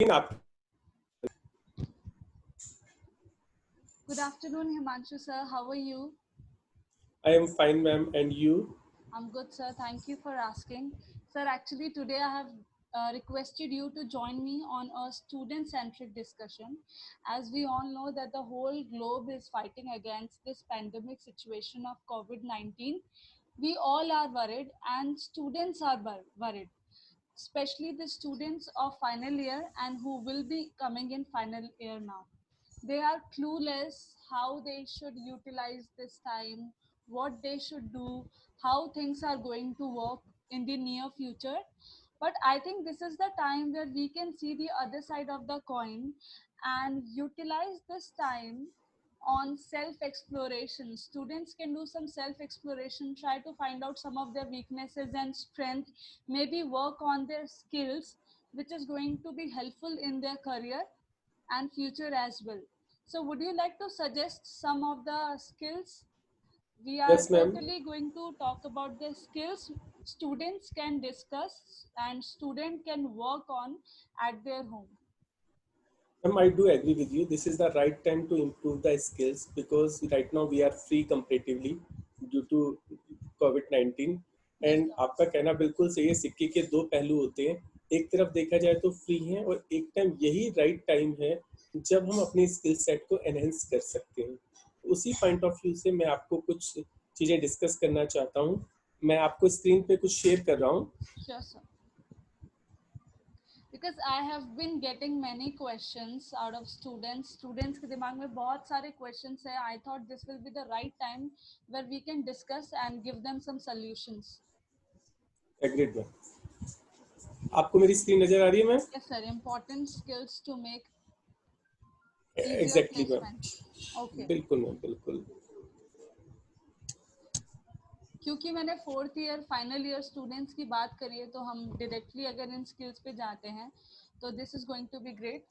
आप Good afternoon, Himanshu sir. How are you? I am fine, ma'am, and you? I'm good, sir. Thank you for asking. Sir, actually, today I have requested you to join me on a student-centric discussion. As we all know that the whole globe is fighting against this pandemic situation of COVID-19. We all are worried and students are worried, especially the students of final year and who will be coming in final year now. They are clueless how they should utilize this time, what they should do, how things are going to work in the near future. But I think this is the time where we can see the other side of the coin and utilize this time on self exploration. Students can do some self exploration, try to find out some of their weaknesses and strength, maybe work on their skills, which is going to be helpful in their career and future as well. So would you like to suggest some of the skills? We are Yes, ma'am. totally going to talk about the skills students can discuss and student can work on at their home. Ma'am, I do agree with you. This is the right time to improve the skills because right now we are free comparatively due to COVID-19. Yes, and sir. आपका कहना बिल्कुल सही है, सिक्के के दो पहलू होते हैं। एक तरफ देखा जाए तो फ्री है और एक टाइम यही राइट टाइम है जब हम अपने स्किल सेट को एनहेंस कर सकते हैं। उसी पॉइंट ऑफ व्यू से मैं आपको कुछ चीज़ें डिस्कस करना चाहता हूँ। मैं आपको स्क्रीन पे कुछ शेयर कर रहा हूँ। Sure, sir. Because I have been getting many questions out of students. Students के दिमाग में बहुत सारे questions है. I thought this will be the right time where we can discuss and give them some solutions. Agreed ma'am. आपको मेरी screen नजर आ रही है ma'am? Yes, sir. Important skills to make easier exactly ma'am, placement. Okay. बिल्कुल ma'am, बिल्कुल। क्योंकि मैंने 4th year final year students की बात करी है तो हम डायरेक्टली अगर इन स्किल्स पे जाते हैं तो this is going to be great.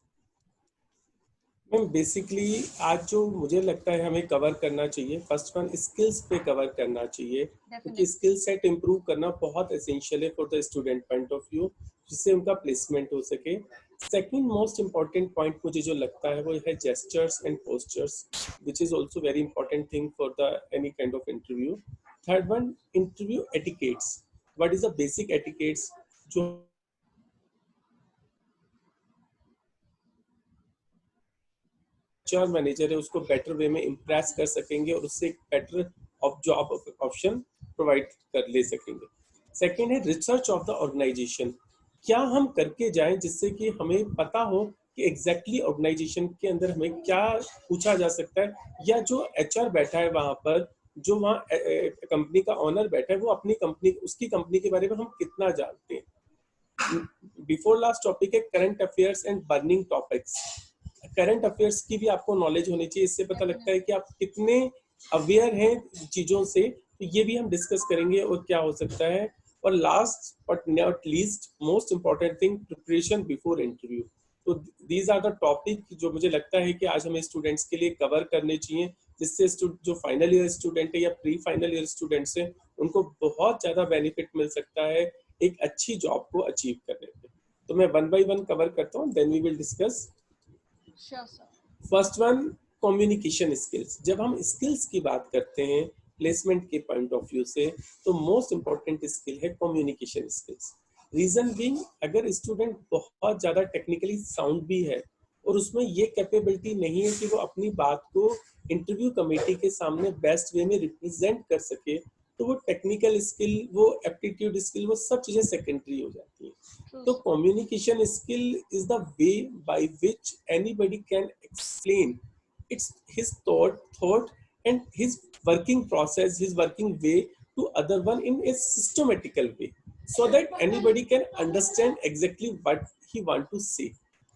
Ma'am basically आज जो मुझे लगता है हमें कवर करना चाहिए, फर्स्ट वन स्किल्स पे कवर करना चाहिए क्योंकि डेफिनेटली। स्किल सेट इम्प्रूव करना बहुत एसेंशियल है for the student point of view, जिससे उनका प्लेसमेंट हो सके। सेकंड मोस्ट इम्पॉर्टेंट पॉइंट मुझे जो लगता है वो है gestures and postures, which is also very important thing for the any kind of interview. Third one, interview etiquettes. What is the basic etiquettes जो एचआर मैनेजर है उसको बेटर वे में इम्प्रेस कर सकेंगे और उससे एक बेटर जॉब ऑप्शन प्रोवाइड कर ले सकेंगे। सेकेंड है रिसर्च ऑफ द ऑर्गेनाइजेशन। क्या हम करके जाएं जिससे कि हमें पता हो कि एग्जैक्टली ऑर्गेनाइजेशन के अंदर हमें क्या पूछा जा सकता है, या जो एचआर बैठा है वहां पर, जो वहाँ कंपनी का ऑनर बैठा है, वो अपनी कंपनी, उसकी कंपनी के बारे में हम कितना जानते हैं। बिफोर लास्ट टॉपिक है current affairs and burning topics. Current affairs की भी आपको नॉलेज होनी चाहिए, इससे पता लगता है कि आप कितने अवेयर हैं चीजों से, तो ये भी हम डिस्कस करेंगे और क्या हो सकता है। और last but not least most important thing, preparation before interview. तो दीज आर द टॉपिक जो मुझे लगता है कि आज हमें स्टूडेंट्स के लिए कवर करने चाहिए, जिससे जो फाइनल ईयर स्टूडेंट है या प्री फाइनल ईयर स्टूडेंट्स हैं उनको बहुत ज्यादा बेनिफिट मिल सकता है एक अच्छी जॉब को अचीव करने में। तो मैं वन बाय वन कवर करता हूँ, then we will discuss. Sure sir. First one, communication skills. जब हम स्किल्स की बात करते हैं प्लेसमेंट के पॉइंट ऑफ व्यू से, तो मोस्ट इंपॉर्टेंट स्किल है कम्युनिकेशन स्किल्स। रीजन बीइंग, अगर स्टूडेंट बहुत ज्यादा टेक्निकली साउंड भी है और उसमें ये कैपेबिलिटी नहीं है कि वो अपनी बात को इंटरव्यू कमेटी के सामने बेस्ट वे में रिप्रेजेंट कर सके, तो वो टेक्निकल स्किल, वो एप्टीट्यूड स्किल, वो सब चीजें सेकेंडरी हो जाती हैं। तो communication skill is the way by which anybody can explain his thought and his working process, his working way to other one in a systematical way, so that anybody can understand exactly what he want to say.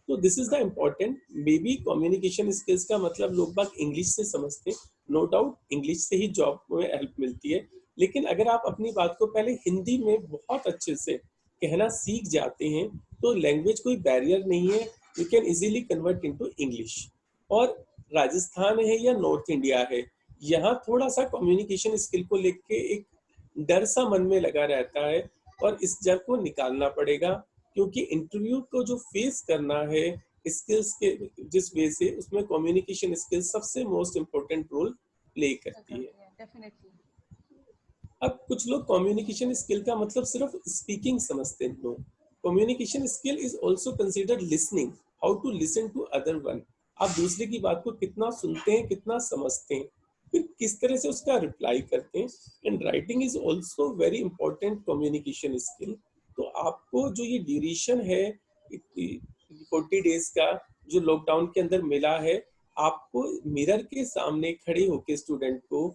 तो this is the important. May be communication skills का मतलब लोग बाग English से समझते हैं, no doubt English से ही job में help मिलती है, लेकिन अगर आप अपनी बात को पहले हिंदी में बहुत अच्छे से कहना सीख जाते हैं तो लैंग्वेज कोई बैरियर नहीं है, you can easily convert into English. और राजस्थान है या नॉर्थ इंडिया है, यहाँ थोड़ा सा कम्युनिकेशन स्किल को लेके एक डर सा मन में लगा रहता है और इस डर को निकालना पड़ेगा। क्योंकि इंटरव्यू को जो फेस करना है स्किल्स के जिस वे से, उसमें कम्युनिकेशन स्किल्स सबसे मोस्ट इम्पोर्टेंट रोल प्ले करती है। डेफिनेटली। अब कुछ लोग कम्युनिकेशन स्किल का मतलब सिर्फ स्पीकिंग समझते हैं। No, communication skill is also considered listening, how to listen to other one. आप दूसरे की बात को कितना सुनते हैं, कितना समझते हैं, फिर किस तरह से उसका रिप्लाई करते हैं। And writing is also very important communication skill. तो आपको जो ये ड्यूरेशन है 40 डेज का जो लॉकडाउन के अंदर मिला है, आपको मिरर के सामने खड़े होकर स्टूडेंट को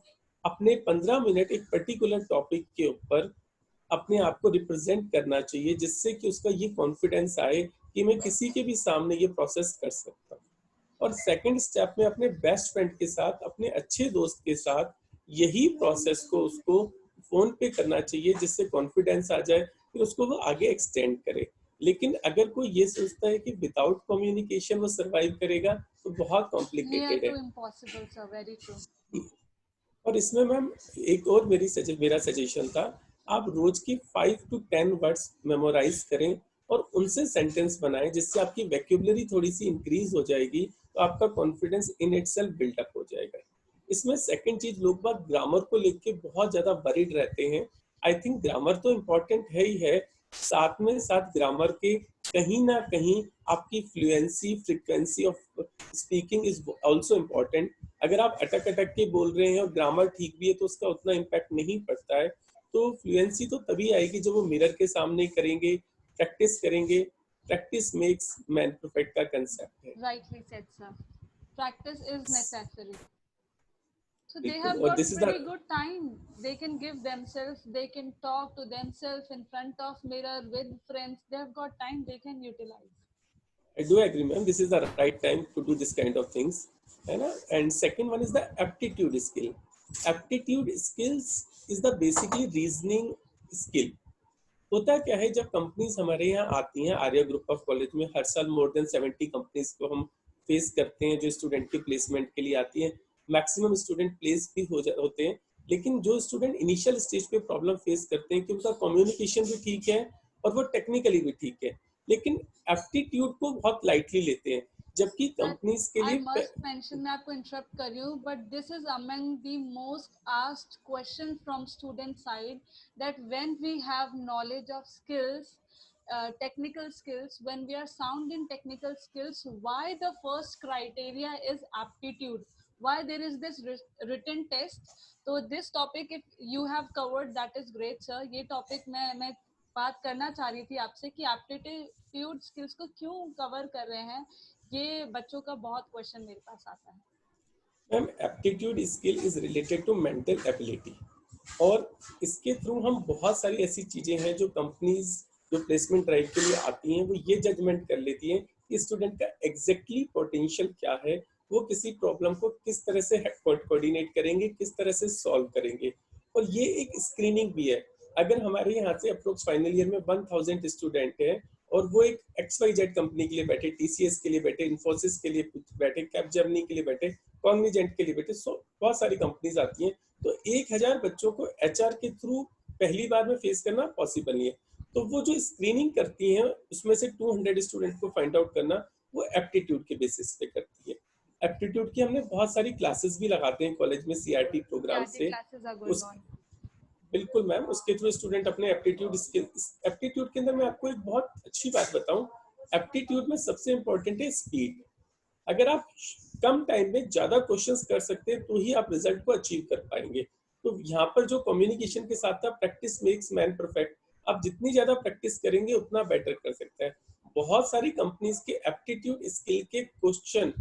अपने 15 मिनट एक पर्टिकुलर टॉपिक के ऊपर अपने आप को रिप्रेजेंट करना चाहिए, जिससे कि उसका ये कॉन्फिडेंस आए कि मैं किसी के भी सामने ये प्रोसेस कर सकता हूँ। और सेकंड स्टेप में अपने बेस्ट फ्रेंड के साथ, अपने अच्छे दोस्त के साथ यही प्रोसेस को उसको फोन पे करना चाहिए, जिससे कॉन्फिडेंस आ जाए, फिर उसको वो आगे एक्सटेंड करे। लेकिन अगर कोई ये सोचता है कि विदाउट कम्युनिकेशन वो सरवाइव करेगा, तो बहुत नियर कॉम्प्लिकेटेड टू है। Impossible sir, very true. और इसमें मैम एक और मेरा सजेशन था, आप रोज की 5 to 10 वर्ड्स मेमोराइज करें और उनसे सेंटेंस बनाएं, जिससे आपकी वैक्यूबलरी थोड़ी सी इंक्रीज हो जाएगी, तो आपका कॉन्फिडेंस इन इटसेल्फ बिल्डअप हो जाएगा। इसमें सेकंड चीज, लोग बात ग्रामर को लेके बहुत ज्यादा वरीड रहते हैं। आई थिंक ग्रामर तो इम्पोर्टेंट है ही है, साथ में साथ ग्रामर के कहीं ना कहीं आपकी fluency, frequency of speaking is also important. अगर आप अटक अटक के बोल रहे हैं और ग्रामर ठीक भी है, तो उसका उतना इम्पैक्ट नहीं पड़ता है। तो फ्लुएंसी तो तभी आएगी जब वो मिरर के सामने करेंगे, प्रैक्टिस करेंगे। प्रैक्टिस मेक्स मैन परफेक्ट का कंसेप्ट है। Rightly said, sir. Practice is necessary. So they बिल्कुल, have और got this is the pretty good time. They can give themselves, they can talk to themselves in front of mirror with friends. They have got time they can utilize. I do agree, ma'am. This is the right time to do this kind of things, है ना? And second one is the aptitude skill. Aptitude skills is the basically reasoning skill. होता क्या है, जब companies हमारे यहाँ आती हैं, आर्या ग्रुप ऑफ कॉलेज में हर साल मोर देन 70 कंपनीज को हम फेस करते हैं जो स्टूडेंट के प्लेसमेंट के लिए आती हैं। मैक्सिमम स्टूडेंट प्लेस भी होते हैं, लेकिन जो स्टूडेंट इनिशियल स्टेज पे प्रॉब्लम फेस करते हैं कि उनका कम्युनिकेशन भी ठीक है और वो टेक्निकली भी ठीक है, लेकिन एप्टीट्यूड को बहुत लाइटली लेते हैं, जबकि Sir, कंपनीज के I लिए must mention, मैं आपको interrupt कर रही हूँ, but this is among the most asked question from student side, that when we have knowledge of skills, technical skills, when we are sound in technical skills, why the first criteria is aptitude? Why there is this written test? So this topic, if you have covered, that is great, sir. ये topic मैं बात करना चाह रही थी आपसे कि aptitude skills को क्यों कवर कर रहे हैं, ये बच्चों का बहुत क्वेश्चन मेरे पास आता है। Ma'am aptitude skill is related to mental ability, और इसके थ्रू हम बहुत सारी ऐसी चीजें हैं जो कंपनीज जो प्लेसमेंट ड्राइव के लिए आती हैं, वो ये जजमेंट कर लेती हैं कि स्टूडेंट का एग्जैक्टली पोटेंशियल क्या है, वो किसी प्रॉब्लम को किस तरह से कोऑर्डिनेट करेंगे, किस तरह से सॉल्व करेंगे। और ये एक स्क्रीनिंग भी है। अगर हमारे यहाँ से अप्रोक्स फाइनल ईयर में 1000 स्टूडेंट है और वो एक XYZ कंपनी के लिए बैठे, TCS के लिए बैठे, इन्फोसिस के लिए बैठे, कैपजेमिनी के लिए बैठे, कॉग्निजेंट के लिए बैठे, बहुत सारी कंपनीज आती हैं, तो 1000 बच्चों को HR के थ्रू पहली बार में फेस करना पॉसिबल नहीं है। तो वो जो स्क्रीनिंग करती हैं, उसमें से 200 स्टूडेंट को फाइंड आउट करना, वो एप्टीट्यूड के बेसिस पे करती है। एप्टीट्यूड की हमने बहुत सारी क्लासेस भी लगाते हैं कॉलेज में CRT प्रोग्राम से। classes are going उस on. बिल्कुल मैम, उसके थ्रू स्टूडेंट अपने एप्टीट्यूड स्किल, एप्टीट्यूड के अंदर मैं आपको एक बहुत अच्छी बात बताऊं, एप्टीट्यूड में सबसे इंपॉर्टेंट है स्पीड। अगर आप कम टाइम में ज्यादा क्वेश्चंस कर सकते हैं, तो ही आप रिजल्ट को अचीव कर पाएंगे। तो यहाँ पर जो कम्युनिकेशन के साथ था, प्रैक्टिस मेक्स मैन परफेक्ट, आप जितनी ज्यादा प्रैक्टिस करेंगे उतना बेटर कर सकते हैं। बहुत सारी कंपनीज के एप्टीट्यूड स्किल के क्वेश्चन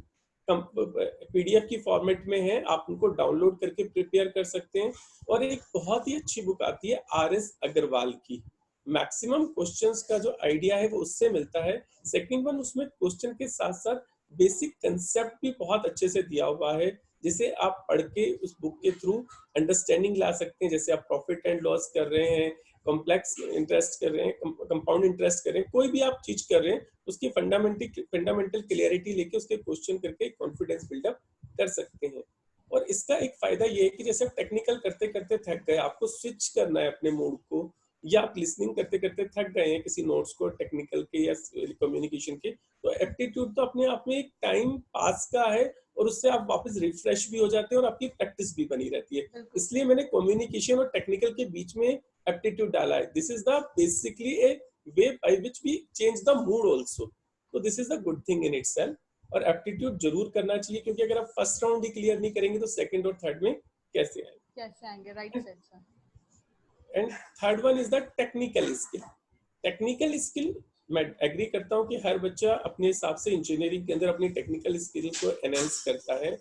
PDF की फॉर्मेट में है, आप उनको डाउनलोड करके प्रिपेयर कर सकते हैं। और एक बहुत ही अच्छी बुक आती है RS अग्रवाल की, मैक्सिमम क्वेश्चंस का जो आइडिया है वो उससे मिलता है। सेकंड वन, उसमें क्वेश्चन के साथ साथ बेसिक कंसेप्ट भी बहुत अच्छे से दिया हुआ है, जिसे आप पढ़ के उस बुक के थ्रू अंडरस्टैंडिंग ला सकते हैं। जैसे आप प्रॉफिट एंड लॉस कर रहे हैं, कॉम्प्लेक्स इंटरेस्ट कर रहे हैं, कंपाउंड इंटरेस्ट कर रहे हैं, कोई भी आप चीज कर रहे हैं, उसकी फंडामेंटल क्लियरिटी लेके उसके क्वेश्चन करके कॉन्फिडेंस बिल्डअप कर सकते हैं। और इसका एक फायदा ये है कि जैसे टेक्निकल करते करते थक गए, आपको स्विच करना है अपने मूड को, या आप लिसनिंग करते करते थक गए हैं किसी नोट्स को टेक्निकल के या कम्युनिकेशन के, तो एप्टीट्यूड तो अपने आप में एक टाइम पास का है और उससे आप वापस रिफ्रेश भी हो जाते हैं और आपकी प्रैक्टिस भी बनी रहती है। बिल्कुल इसलिए मैंने कम्युनिकेशन और टेक्निकल के बीच में एप्टीट्यूड डाला है। This is the basically a way by which we change the mood also, तो this is the good thing in itself. और एप्टीट्यूड जरूर करना चाहिए, क्योंकि अगर आप फर्स्ट राउंड ही क्लियर नहीं करेंगे तो सेकंड और थर्ड में कैसे आएंगे। कैसे आएंगे, right said sir. And third one is the technical skill. Technical skill मैं एग्री करता हूँ कि हर बच्चा अपने हिसाब से इंजीनियरिंग के अंदर अपनी टेक्निकल स्किल को एनहेंस करता है,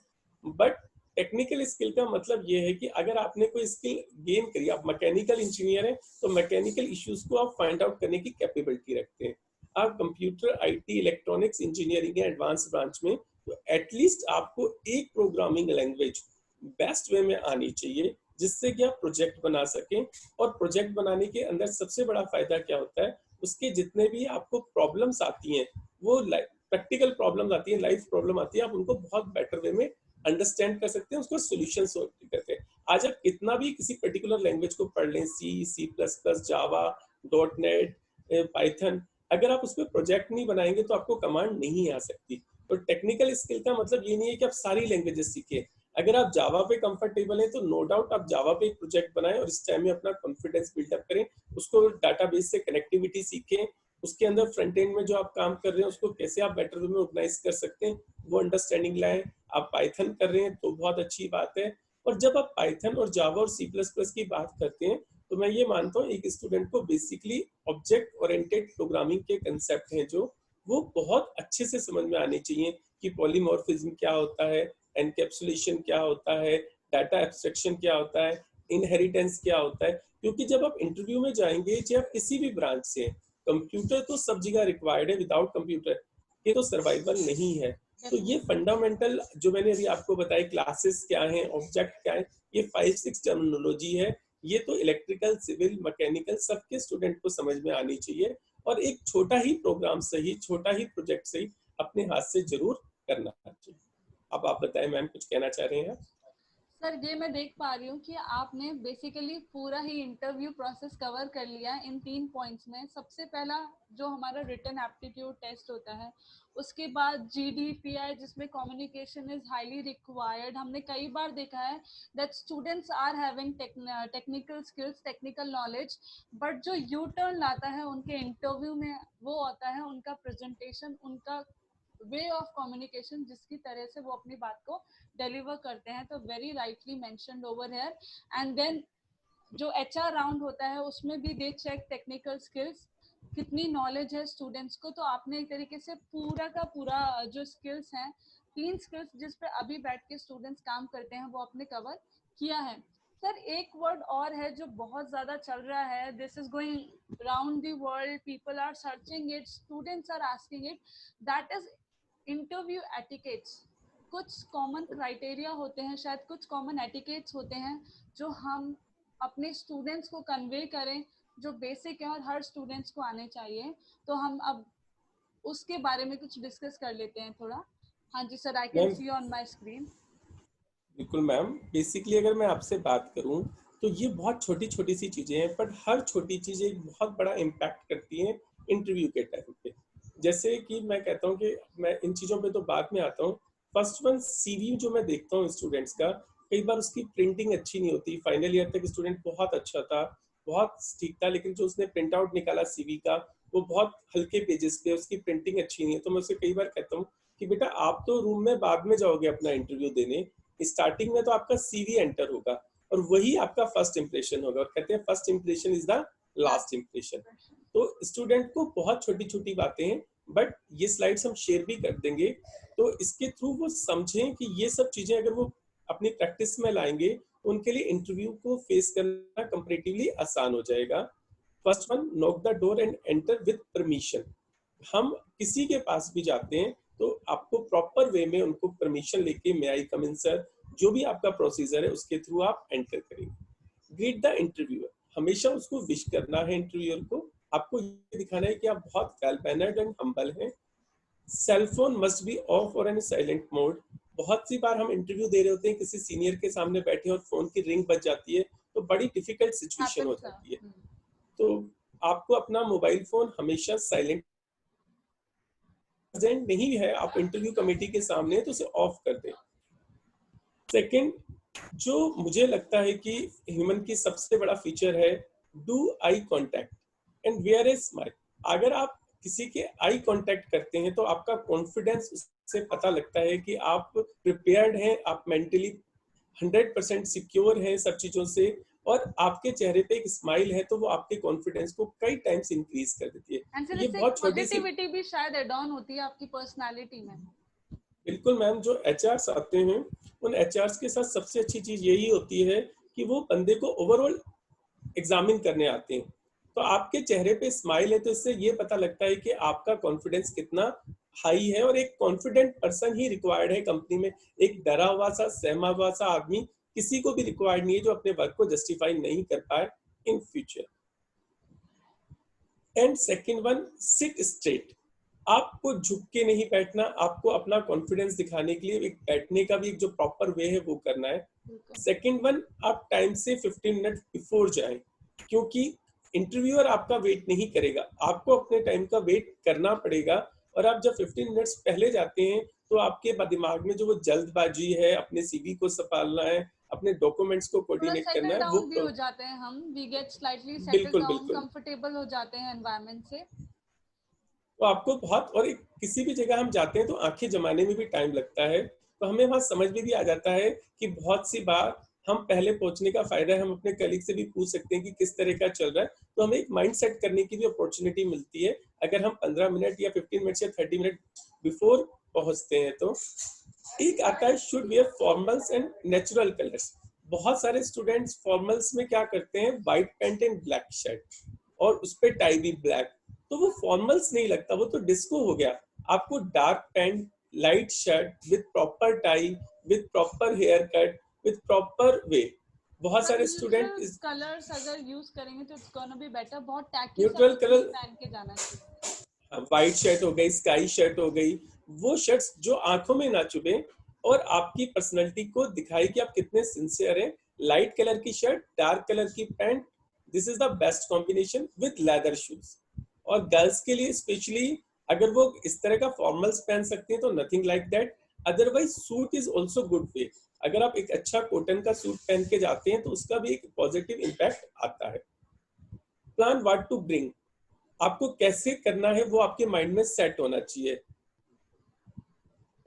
बट टेक्निकल स्किल का मतलब ये है कि अगर आपने कोई स्किल गेन करी, आप मैकेनिकल इंजीनियर हैं तो मैकेनिकल इश्यूज को आप फाइंड आउट करने की कैपेबिलिटी रखते हैं। आप कंप्यूटर आईटी इलेक्ट्रॉनिक्स इंजीनियरिंग या एडवांस ब्रांच में, तो एटलीस्ट आपको एक प्रोग्रामिंग लैंग्वेज बेस्ट वे में आनी चाहिए, जिससे कि आप प्रोजेक्ट बना सकें। और प्रोजेक्ट बनाने के अंदर सबसे बड़ा फायदा क्या होता है, उसके जितने भी आपको प्रॉब्लम्स आती हैं, वो प्रैक्टिकल प्रॉब्लम्स आती हैं, लाइफ प्रॉब्लम आती है, आप उनको बहुत बेटर वे में अंडरस्टैंड कर सकते हैं, उसको सोल्यूशन करते हैं। आज आप कितना भी किसी पर्टिकुलर लैंग्वेज को पढ़ लें, सी प्लस प्लस, जावा, डॉट नेट, पाइथन, अगर आप उस पर प्रोजेक्ट नहीं बनाएंगे तो आपको कमांड नहीं आ सकती। तो टेक्निकल स्किल का मतलब ये नहीं है कि आप सारी लैंग्वेजेस सीखें। अगर आप जावा पे कंफर्टेबल हैं तो नो डाउट आप जावा पे एक प्रोजेक्ट बनाएं और इस टाइम में अपना कॉन्फिडेंस बिल्डअप करें, उसको डाटाबेस से कनेक्टिविटी सीखें, उसके अंदर फ्रंट एंड में जो आप काम कर रहे हैं उसको कैसे आप बेटर वे में ऑर्गेनाइज कर सकते हैं, वो अंडरस्टैंडिंग लाएं। आप पाइथन कर रहे हैं तो बहुत अच्छी बात है। और जब आप पाइथन और जावा और सी प्लस प्लस की बात करते हैं, तो मैं ये मानता हूँ एक स्टूडेंट को बेसिकली ऑब्जेक्ट ओरिएंटेड प्रोग्रामिंग के कंसेप्ट हैं जो वो बहुत अच्छे से समझ में आने चाहिए, कि पॉलीमॉर्फिज्म क्या होता है, एनकैप्सुलेशन क्या होता है, डाटा एब्स्ट्रैक्शन क्या होता है, इनहेरिटेंस क्या होता है। क्योंकि जब आप इंटरव्यू में जाएंगे, चाहे आप किसी भी ब्रांच से, कंप्यूटर तो सब जगह रिक्वायर्ड है, विदाउट कंप्यूटर ये तो सर्वाइवल नहीं है। तो ये फंडामेंटल जो मैंने अभी आपको बताया, क्लासेस क्या है, ऑब्जेक्ट क्या है, ये 5-6 टर्मिनोलॉजी है, ये तो इलेक्ट्रिकल, सिविल, मैकेनिकल सबके स्टूडेंट को समझ में आनी चाहिए। और एक छोटा ही प्रोग्राम सही, छोटा ही प्रोजेक्ट सही अपने हाथ से जरूर करना चाहिए। अब आप बताएं मैम, कुछ कहना चाह रहे हैं? सर ये मैं देख पा रही हूँ कि आपने बेसिकली पूरा ही इंटरव्यू प्रोसेस कवर कर लिया इन 3 पॉइंट्स में। सबसे पहला जो हमारा रिटन एप्टीट्यूड टेस्ट होता है, उसके बाद GDPI जिसमें कम्युनिकेशन इज हाईली रिक्वायर्ड। हमने कई बार देखा है that students are having technical skills, technical knowledge, but जो यू टर्न लाता है उनके इंटरव्यू में वो होता है उनका प्रेजेंटेशन, उनका वे ऑफ कम्युनिकेशन, जिसकी तरह से वो अपनी बात को डिलीवर करते हैं। तो very rightly mentioned over here. And then जो HR राउंड होता है उसमें भी दे चेक टेक्निकल स्किल्स, कितनी नॉलेज है स्टूडेंट्स को। तो आपने एक तरीके से पूरा का पूरा जो स्किल्स हैं, 3 स्किल्स जिस पे अभी बैठ के स्टूडेंट्स काम करते हैं, वो आपने कवर किया है। सर एक वर्ड और है जो बहुत ज्यादा चल रहा है, this is going round the world, people are searching it, students are asking it, that is interview etiquettes. कुछ कॉमन क्राइटेरिया होते हैं, शायद कुछ कॉमन एटिकेट्स होते हैं जो हम अपने स्टूडेंट्स को कन्वे करें, जो बेसिक है और हर स्टूडेंट्स को आने चाहिए। तो हम अब उसके बारे में कुछ डिस्कस कर लेते हैं थोड़ा। हाँ जी sir, I can ma'am see on my screen. बिल्कुल मैम, बेसिकली अगर मैं आपसे बात करूं तो ये बहुत छोटी छोटी सी चीजें हैं, बट हर छोटी चीज एक बहुत बड़ा इम्पैक्ट करती है इंटरव्यू के टाइम पे। जैसे कि मैं कहता हूं कि मैं इन चीजों पे तो बाद में आता हूं। फर्स्ट वन, सीवी जो मैं देखता हूँ स्टूडेंट्स का, कई बार उसकी प्रिंटिंग अच्छी नहीं होती। फाइनल ईयर तक स्टूडेंट बहुत अच्छा था, बहुत ठीक था, लेकिन जो उसने प्रिंट आउट निकाला सीवी का, वो बहुत हल्के पेजेस पे, उसकी प्रिंटिंग अच्छी नहीं है। तो मैं उसे कई बार कहता हूँ कि बेटा आप तो रूम में बाद में जाओगे अपना इंटरव्यू देने, स्टार्टिंग में तो आपका सीवी एंटर होगा और वही आपका फर्स्ट इंप्रेशन होगा। और कहते हैं first impression is the last impression. तो स्टूडेंट को बहुत छोटी छोटी बातें हैं, बट ये स्लाइड्स हम शेयर भी कर देंगे, तो इसके थ्रू वो समझें कि ये सब चीजें अगर वो अपनी प्रैक्टिस में लाएंगे तो उनके लिए इंटरव्यू को फेस करना कंपैरेटिवली आसान हो जाएगा। First one, knock the door and enter with permission. हम किसी के पास भी जाते हैं तो आपको प्रॉपर वे में उनको परमिशन लेके, मे आई कम इन सर, जो भी आपका प्रोसीजर है उसके थ्रू आप एंटर करेंगे। ग्रीट द इंटरव्यूअर, हमेशा उसको विश करना है इंटरव्यूअर को, आपको ये दिखाना है कि आप बहुत वेल मैनर्ड एंड हम्बल हैं। Cell phone must be off और इन साइलेंट मोड। बहुत सी बार हम इंटरव्यू दे रहे होते हैं, किसी सीनियर के सामने बैठे और फोन की रिंग बज जाती है, तो बड़ी डिफिकल्ट सिचुएशन हो हैपेंस। जाती है। तो आपको अपना मोबाइल फोन हमेशा साइलेंट, प्रेजेंट नहीं है आप इंटरव्यू कमेटी के सामने तो उसे ऑफ कर दें। सेकंड, जो मुझे लगता है कि ह्यूमन की सबसे बड़ा फीचर है, do eye contact and wear is smile. अगर आप किसी के आई कांटेक्ट करते हैं तो आपका कॉन्फिडेंस उससे पता लगता है कि आप प्रिपेयर्ड हैं, आप मेंटली 100% सिक्योर हैं सब चीजों से, और आपके चेहरे पे एक स्माइल है तो वो आपके कॉन्फिडेंस को कई टाइम्स इंक्रीज कर देती है। एंड सर ये इससे बहुत छोटी सी, पॉजिटिविटी भी शायद एड ऑन होती है आपकी पर्सनालिटी में। बिल्कुल मैम, जो एचआरस आते हैं उन एचआरस के साथ सबसे अच्छी चीज यही होती है कि वो बंदे को ओवरऑल एग्जामिन करने आते हैं। तो आपके चेहरे पे स्माइल है तो इससे ये पता लगता है कि आपका कॉन्फिडेंस कितना हाई है, और एक कॉन्फिडेंट पर्सन ही रिक्वायर्ड है कंपनी में। एक डरा हुआ सा सहमा हुआ सा आदमी किसी को भी रिक्वायर्ड नहीं है जो अपने वर्क को जस्टिफाई नहीं कर पाए in future. And second one, seat straight. आपको झुक के नहीं बैठना, आपको अपना कॉन्फिडेंस दिखाने के लिए एक बैठने का भी एक जो प्रॉपर वे है वो करना है। सेकेंड वन, आप टाइम से 15 मिनट बिफोर जाएं, क्योंकि इंटरव्यूअर आपका वेट नहीं करेगा, आपको अपने टाइम का वेट करना पड़ेगा। और आप जब 15 मिनट्स पहले जाते हैं तो आपके दिमाग में जो वो जल्दबाजी है, अपने सीवी को संभालना है, अपने डॉक्यूमेंट्स को थोड़ा कोऑर्डिनेट करना सेटल है, डाउन भी हो जाते हैं हम, वी गेट स्लाइटली सेटल बिल्कुल डाउन, बिल्कुल। कंफर्टेबल हो जाते हैं एनवायरनमेंट से। तो आपको बहुत, और एक किसी भी जगह हम जाते हैं तो आंखें जमाने में भी टाइम लगता है, तो हमें वहां समझ में भी आ जाता है कि बहुत सी बार हम पहले पहुंचने का फायदा है, हम अपने कलीग से भी पूछ सकते हैं कि किस तरह का चल रहा है, तो हमें एक माइंड सेट करने की भी अपॉर्चुनिटी मिलती है अगर हम 15 मिनट या 15 मिनट या 30 मिनट बिफोर पहुंचते हैं तो। एक आता है should wear formals and natural colours. बहुत सारे स्टूडेंट्स फॉर्मल्स में क्या करते हैं, white pant and black shirt और उस पे टाई भी ब्लैक, तो वो फॉर्मल्स नहीं लगता, वो तो डिस्को हो गया। आपको dark pant, light shirt with proper tie, with proper haircut, with proper way. बहुत सारे स्टूडेंट न्यूट्रल कलर्स अगर यूज करेंगे तो इट्स गोना बी बेटर। बहुत टैकी सा न्यूट्रल कुछ नहीं कलर, पहन के जाना चाहिए। व्हाइट शर्ट हो गई, स्काई शर्ट हो गई, वो शर्ट्स जो आंखों में ना चुभे और आपकी पर्सनैलिटी को दिखाए कि आप कितने सिंसियर हैं। लाइट कलर की शर्ट, डार्क कलर की pant, this is the best combination with leather shoes. और गर्ल्स के लिए स्पेशली अगर वो इस तरह का फॉर्मल्स पहन सकते हैं तो nothing like that, otherwise suit is also good way. अगर आप एक अच्छा कॉटन का सूट पहन के जाते हैं तो उसका भी एक पॉजिटिव इम्पैक्ट आता है। प्लान व्हाट टू ब्रिंग, आपको कैसे करना है वो आपके माइंड में सेट होना चाहिए।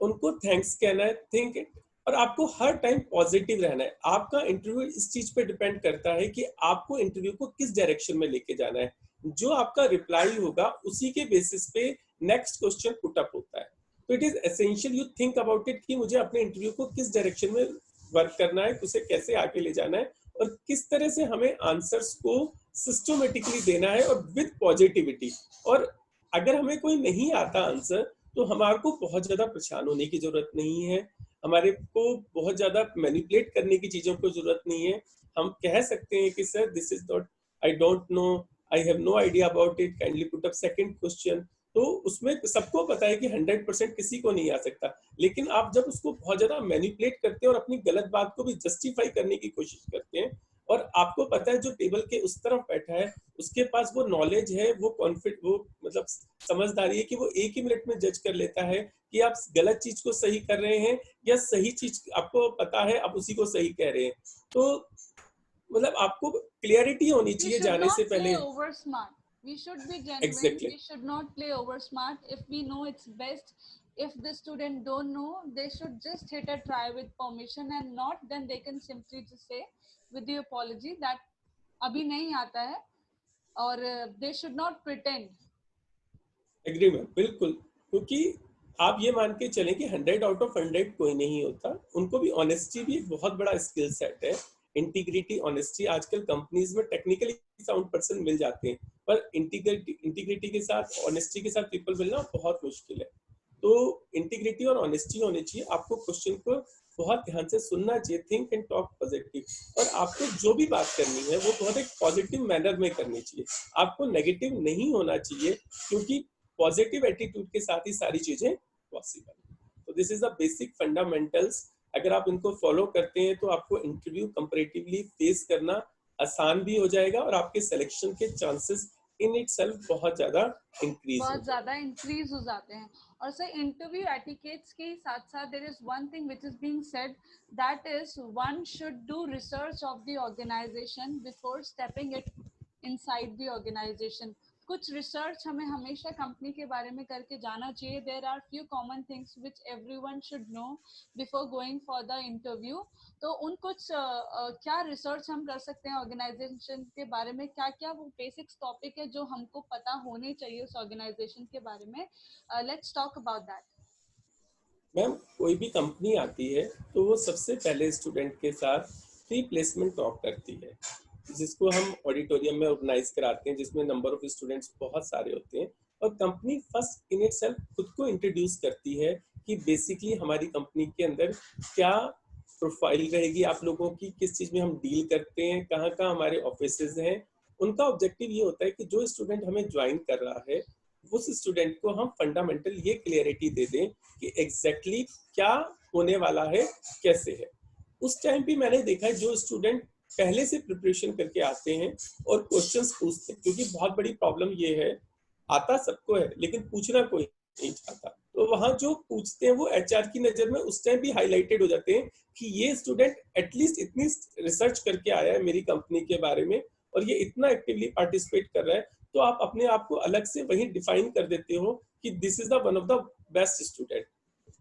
उनको थैंक्स कहना है, थिंक इट, और आपको हर टाइम पॉजिटिव रहना है। आपका इंटरव्यू इस चीज पे डिपेंड करता है कि आपको इंटरव्यू को किस डायरेक्शन में लेके जाना है। जो आपका रिप्लाई होगा उसी के बेसिस पे नेक्स्ट क्वेश्चन पुट अप होता है। तो it is essential you think about it कि मुझे अपने इंटरव्यू को किस डायरेक्शन में वर्क करना है, उसे कैसे आगे ले जाना है, और किस तरह से हमें आंसर्स को सिस्टमेटिकली देना है और विद पॉजिटिविटी। और अगर हमें कोई नहीं आता आंसर तो हमारे को बहुत ज्यादा परेशान होने की जरूरत नहीं है, हमारे को बहुत ज्यादा मैनिपुलेट करने की चीजों को जरूरत नहीं है। हम कह सकते हैं कि sir this is not, I don't know, I have no idea about it, kindly put up second question. तो उसमें सबको पता है कि 100% किसी को नहीं आ सकता, लेकिन आप जब उसको बहुत ज्यादा मैनिपुलेट करते हैं और अपनी गलत बात को भी जस्टिफाई करने की कोशिश करते हैं, और आपको पता है जो टेबल के उस तरफ बैठा है उसके पास वो नॉलेज है, वो कॉन्फिडेंट, वो मतलब समझदारी है कि वो एक ही मिनट में जज कर लेता है कि आप गलत चीज को सही कर रहे हैं या सही चीज आपको पता है आप उसी को सही कह रहे हैं। तो मतलब आपको क्लियरिटी होनी We चाहिए should जाने से not play पहले। over smart. We should be genuine. Exactly We should not play over smart. If we know it's best, if the student don't know, they should just hit a try with permission, and not then they can simply just say with the apology that abhi nahi aata hai, or they should not pretend. Agree ma'am, बिल्कुल, क्योंकि आप ये मान के चलें कि 100 out of 100 कोई नहीं होता, उनको भी ऑनेस्टी भी एक बहुत बड़ा स्किल सेट है। इंटीग्रिटी, ऑनेस्टी, आजकल कंपनीज में टेक्निकली साउंड पर्सन मिल जाते हैं पर इंटीग्रिटी के साथ, ऑनेस्टी के साथ पीपल मिलना बहुत मुश्किल है। तो इंटीग्रिटी और ऑनेस्टी होनी चाहिए, आपको क्वेश्चन को बहुत ध्यान से सुनना चाहिए, थिंक एंड टॉक पॉजिटिव, और आपको जो भी बात करनी है वो बहुत एक पॉजिटिव मैनर में करनी चाहिए, आपको नेगेटिव नहीं होना चाहिए, क्योंकि पॉजिटिव एटीट्यूड के साथ ही सारी चीजें पॉसिबल। तो this is the basic fundamentals, अगर आप इनको फॉलो करते हैं तो आपको इंटरव्यू कंपैरेटिवली फेस करना आसान भी हो जाएगा और आपके सिलेक्शन के चांसेस इन इटसेल्फ बहुत ज्यादा इंक्रीज हो जाएगा। इंक्रीज हो जाते हैं। और सर इंटरव्यू एटिकेट्स के साथ साथ there is one thing which is being said, that is one should do research of the organisation before stepping it inside the organisation. कुछ रिसर्च हमें हमेशा कंपनी के बारे में करके जाना चाहिए। There are few common things which everyone should know before going for the interview. तो उन कुछ क्या रिसर्च हम कर सकते हैं ऑर्गेनाइजेशन के बारे में, क्या क्या वो बेसिक्स टॉपिक है जो हमको पता होने चाहिए उस ऑर्गेनाइजेशन के बारे में? Let's talk about that. Ma'am कोई भी कंपनी आती है तो वो सबसे पहले स्टूडेंट के साथ प्री प्लेसमेंट टॉक करती है, जिसको हम ऑडिटोरियम में ऑर्गेनाइज कराते हैं, जिसमें नंबर ऑफ स्टूडेंट्स बहुत सारे होते हैं। और कंपनी फर्स्ट इन इटसेल्फ खुद को इंट्रोड्यूस करती है कि बेसिकली हमारी कंपनी के अंदर क्या प्रोफाइल रहेगी, आप लोगों की किस चीज़ में हम डील करते हैं, कहाँ कहाँ हमारे ऑफिसेज हैं। उनका ऑब्जेक्टिव ये होता है कि जो स्टूडेंट हमें ज्वाइन कर रहा है उस स्टूडेंट को हम फंडामेंटल ये क्लियरिटी दे दें कि एग्जैक्टली क्या होने वाला है, कैसे है। उस टाइम पे मैंने देखा है जो स्टूडेंट पहले से प्रिपरेशन करके आते हैं और क्वेश्चंस पूछते हैं, क्योंकि बहुत बड़ी प्रॉब्लम ये है, आता सबको है लेकिन पूछना कोई नहीं चाहता। तो वहां जो पूछते हैं वो एचआर की नजर में उस टाइम भी हाईलाइटेड हो जाते हैं कि ये स्टूडेंट एटलीस्ट इतनी रिसर्च करके आया है मेरी कंपनी के बारे में और ये इतना एक्टिवली पार्टिसिपेट कर रहा है। तो आप अपने आप को अलग से वहीं डिफाइन कर देते हो कि this is the one of the best student.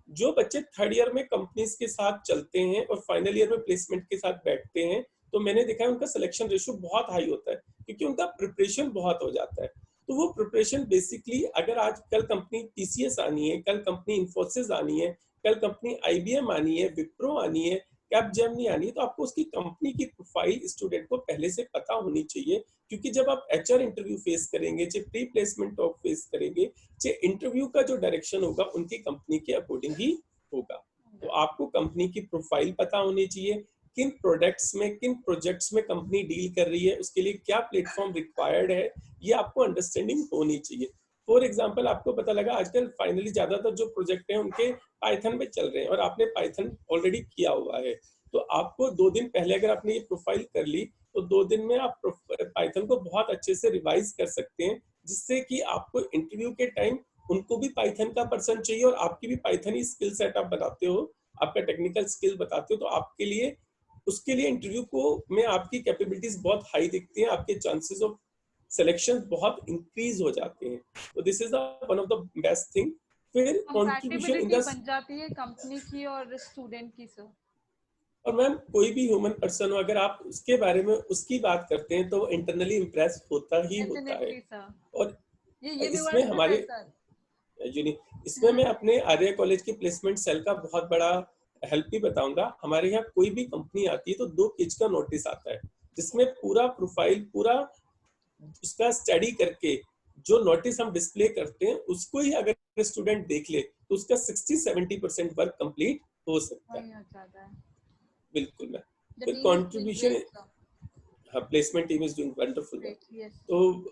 जो बच्चे थर्ड ईयर में कंपनीज के साथ चलते हैं और फाइनल ईयर में प्लेसमेंट के साथ बैठते हैं, तो मैंने देखा है उनका सिलेक्शन रेशियो बहुत हाई होता है, क्योंकि उनका प्रिपरेशन बहुत हो जाता है। तो वो प्रिपरेशन बेसिकली, अगर आज कल कंपनी टीसीएस आनी है, कल कंपनी इन्फोसिस आनी है, कल कंपनी आईबीएम आनी है, विप्रो आनी है, कैपजेमिनी आनी है, तो आपको उसकी कंपनी की प्रोफाइल स्टूडेंट को पहले से पता होनी चाहिए। क्योंकि जब आप एचआर इंटरव्यू फेस करेंगे, चाहे प्री प्लेसमेंट टॉक फेस करेंगे, चाहे इंटरव्यू का जो डायरेक्शन होगा उनकी कंपनी के अकॉर्डिंग ही होगा। तो आपको कंपनी की प्रोफाइल पता होनी चाहिए, किन प्रोडक्ट्स में, किन प्रोजेक्ट्स में कंपनी डील कर रही है, उसके लिए क्या प्लेटफॉर्म रिक्वायर्ड है, ये आपको अंडरस्टैंडिंग होनी चाहिए। फॉर एग्जाम्पल, आपको पता लगा आजकल फाइनली ज्यादातर जो प्रोजेक्ट हैं उनके पाइथन में चल रहे हैं और आपने पाइथन ऑलरेडी किया हुआ है, तो आपको 2 दिन पहले अगर आपने ये प्रोफाइल कर ली तो 2 दिन में आप पाइथन को बहुत अच्छे से रिवाइज कर सकते हैं, जिससे कि आपको इंटरव्यू के टाइम उनको भी पाइथन का पर्सन चाहिए और आपकी भी पाइथन ही स्किल सेट आप बताते हो, आपका टेक्निकल स्किल बताते हो, तो आपके लिए उसके लिए इंटरव्यू को में आपकी कैपेबिलिटीज बहुत हाई दिखती हैं, आपके चांसेस ऑफ सिलेक्शन बहुत इंक्रीज हो जाते हैं। तो this is the one of the best thing. फिर कंट्रीब्यूशन इन कंपैटिबिलिटी द, बन जाती है कंपनी की और स्टूडेंट की सर। और मैम कोई भी ह्यूमन पर्सन हो, अगर आप उसके बारे में उसकी बात करते हैं तो इंटरनली इम्प्रेस होता ही होता है। Definitely sir. और ये भी इसमें वर्ड ट्रू है हमारे सर। यूनि इसमें मैं अपने आर्य कॉलेज के प्लेसमेंट सेल का बहुत बड़ा हेल्प भी बताऊंगा। हमारे यहाँ कोई भी कंपनी आती है तो 2 पेज का नोटिस आता है, जिसमें पूरा प्रोफाइल, पूरा उसका स्टडी करके जो नोटिस हम डिस्प्ले करते हैं उसको ही अगर स्टूडेंट देख ले तो उसका 60-70% वर्क कंप्लीट हो सकता है। वही हो जाता है। बिल्कुल मैम। द फिर team is doing contribution, great sir. हाँ placement team is doing wonderful ma'am. Great, yes. तो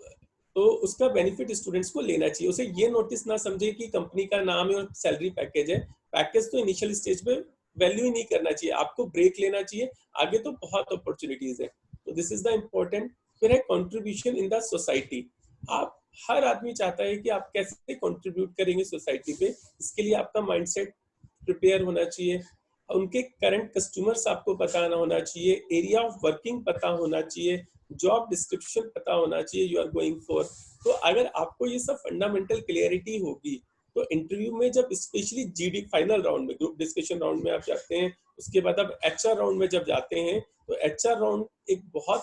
तो उसका बेनिफिट स्टूडेंट्स को लेना चाहिए, उसे ये नोटिस ना समझे कि कंपनी का नाम है और सैलरी पैकेज है। पैकेज तो इनिशियल स्टेज पे वैल्यू ही नहीं करना चाहिए, आपको ब्रेक लेना चाहिए, आगे तो बहुत अपॉर्चुनिटीज है। तो दिस इज द इम्पोर्टेंट। फिर है कंट्रीब्यूशन इन द सोसाइटी। आप, हर आदमी चाहता है कि आप कैसे कंट्रीब्यूट करेंगे सोसाइटी पे, इसके लिए आपका माइंडसेट प्रिपेयर होना चाहिए, उनके करंट कस्टमर्स आपको पता होना चाहिए, एरिया ऑफ वर्किंग पता होना चाहिए, जॉब डिस्क्रिप्शन पता होना चाहिए यू आर गोइंग फॉर। तो अगर आपको ये सब फंडामेंटल क्लियरिटी होगी तो इंटरव्यू में जब स्पेशली जीडी फाइनल राउंड में, ग्रुप डिस्कशन राउंड में आप जाते हैं, उसके बाद आप एचआर राउंड में जब जाते हैं, तो एचआर राउंड एक बहुत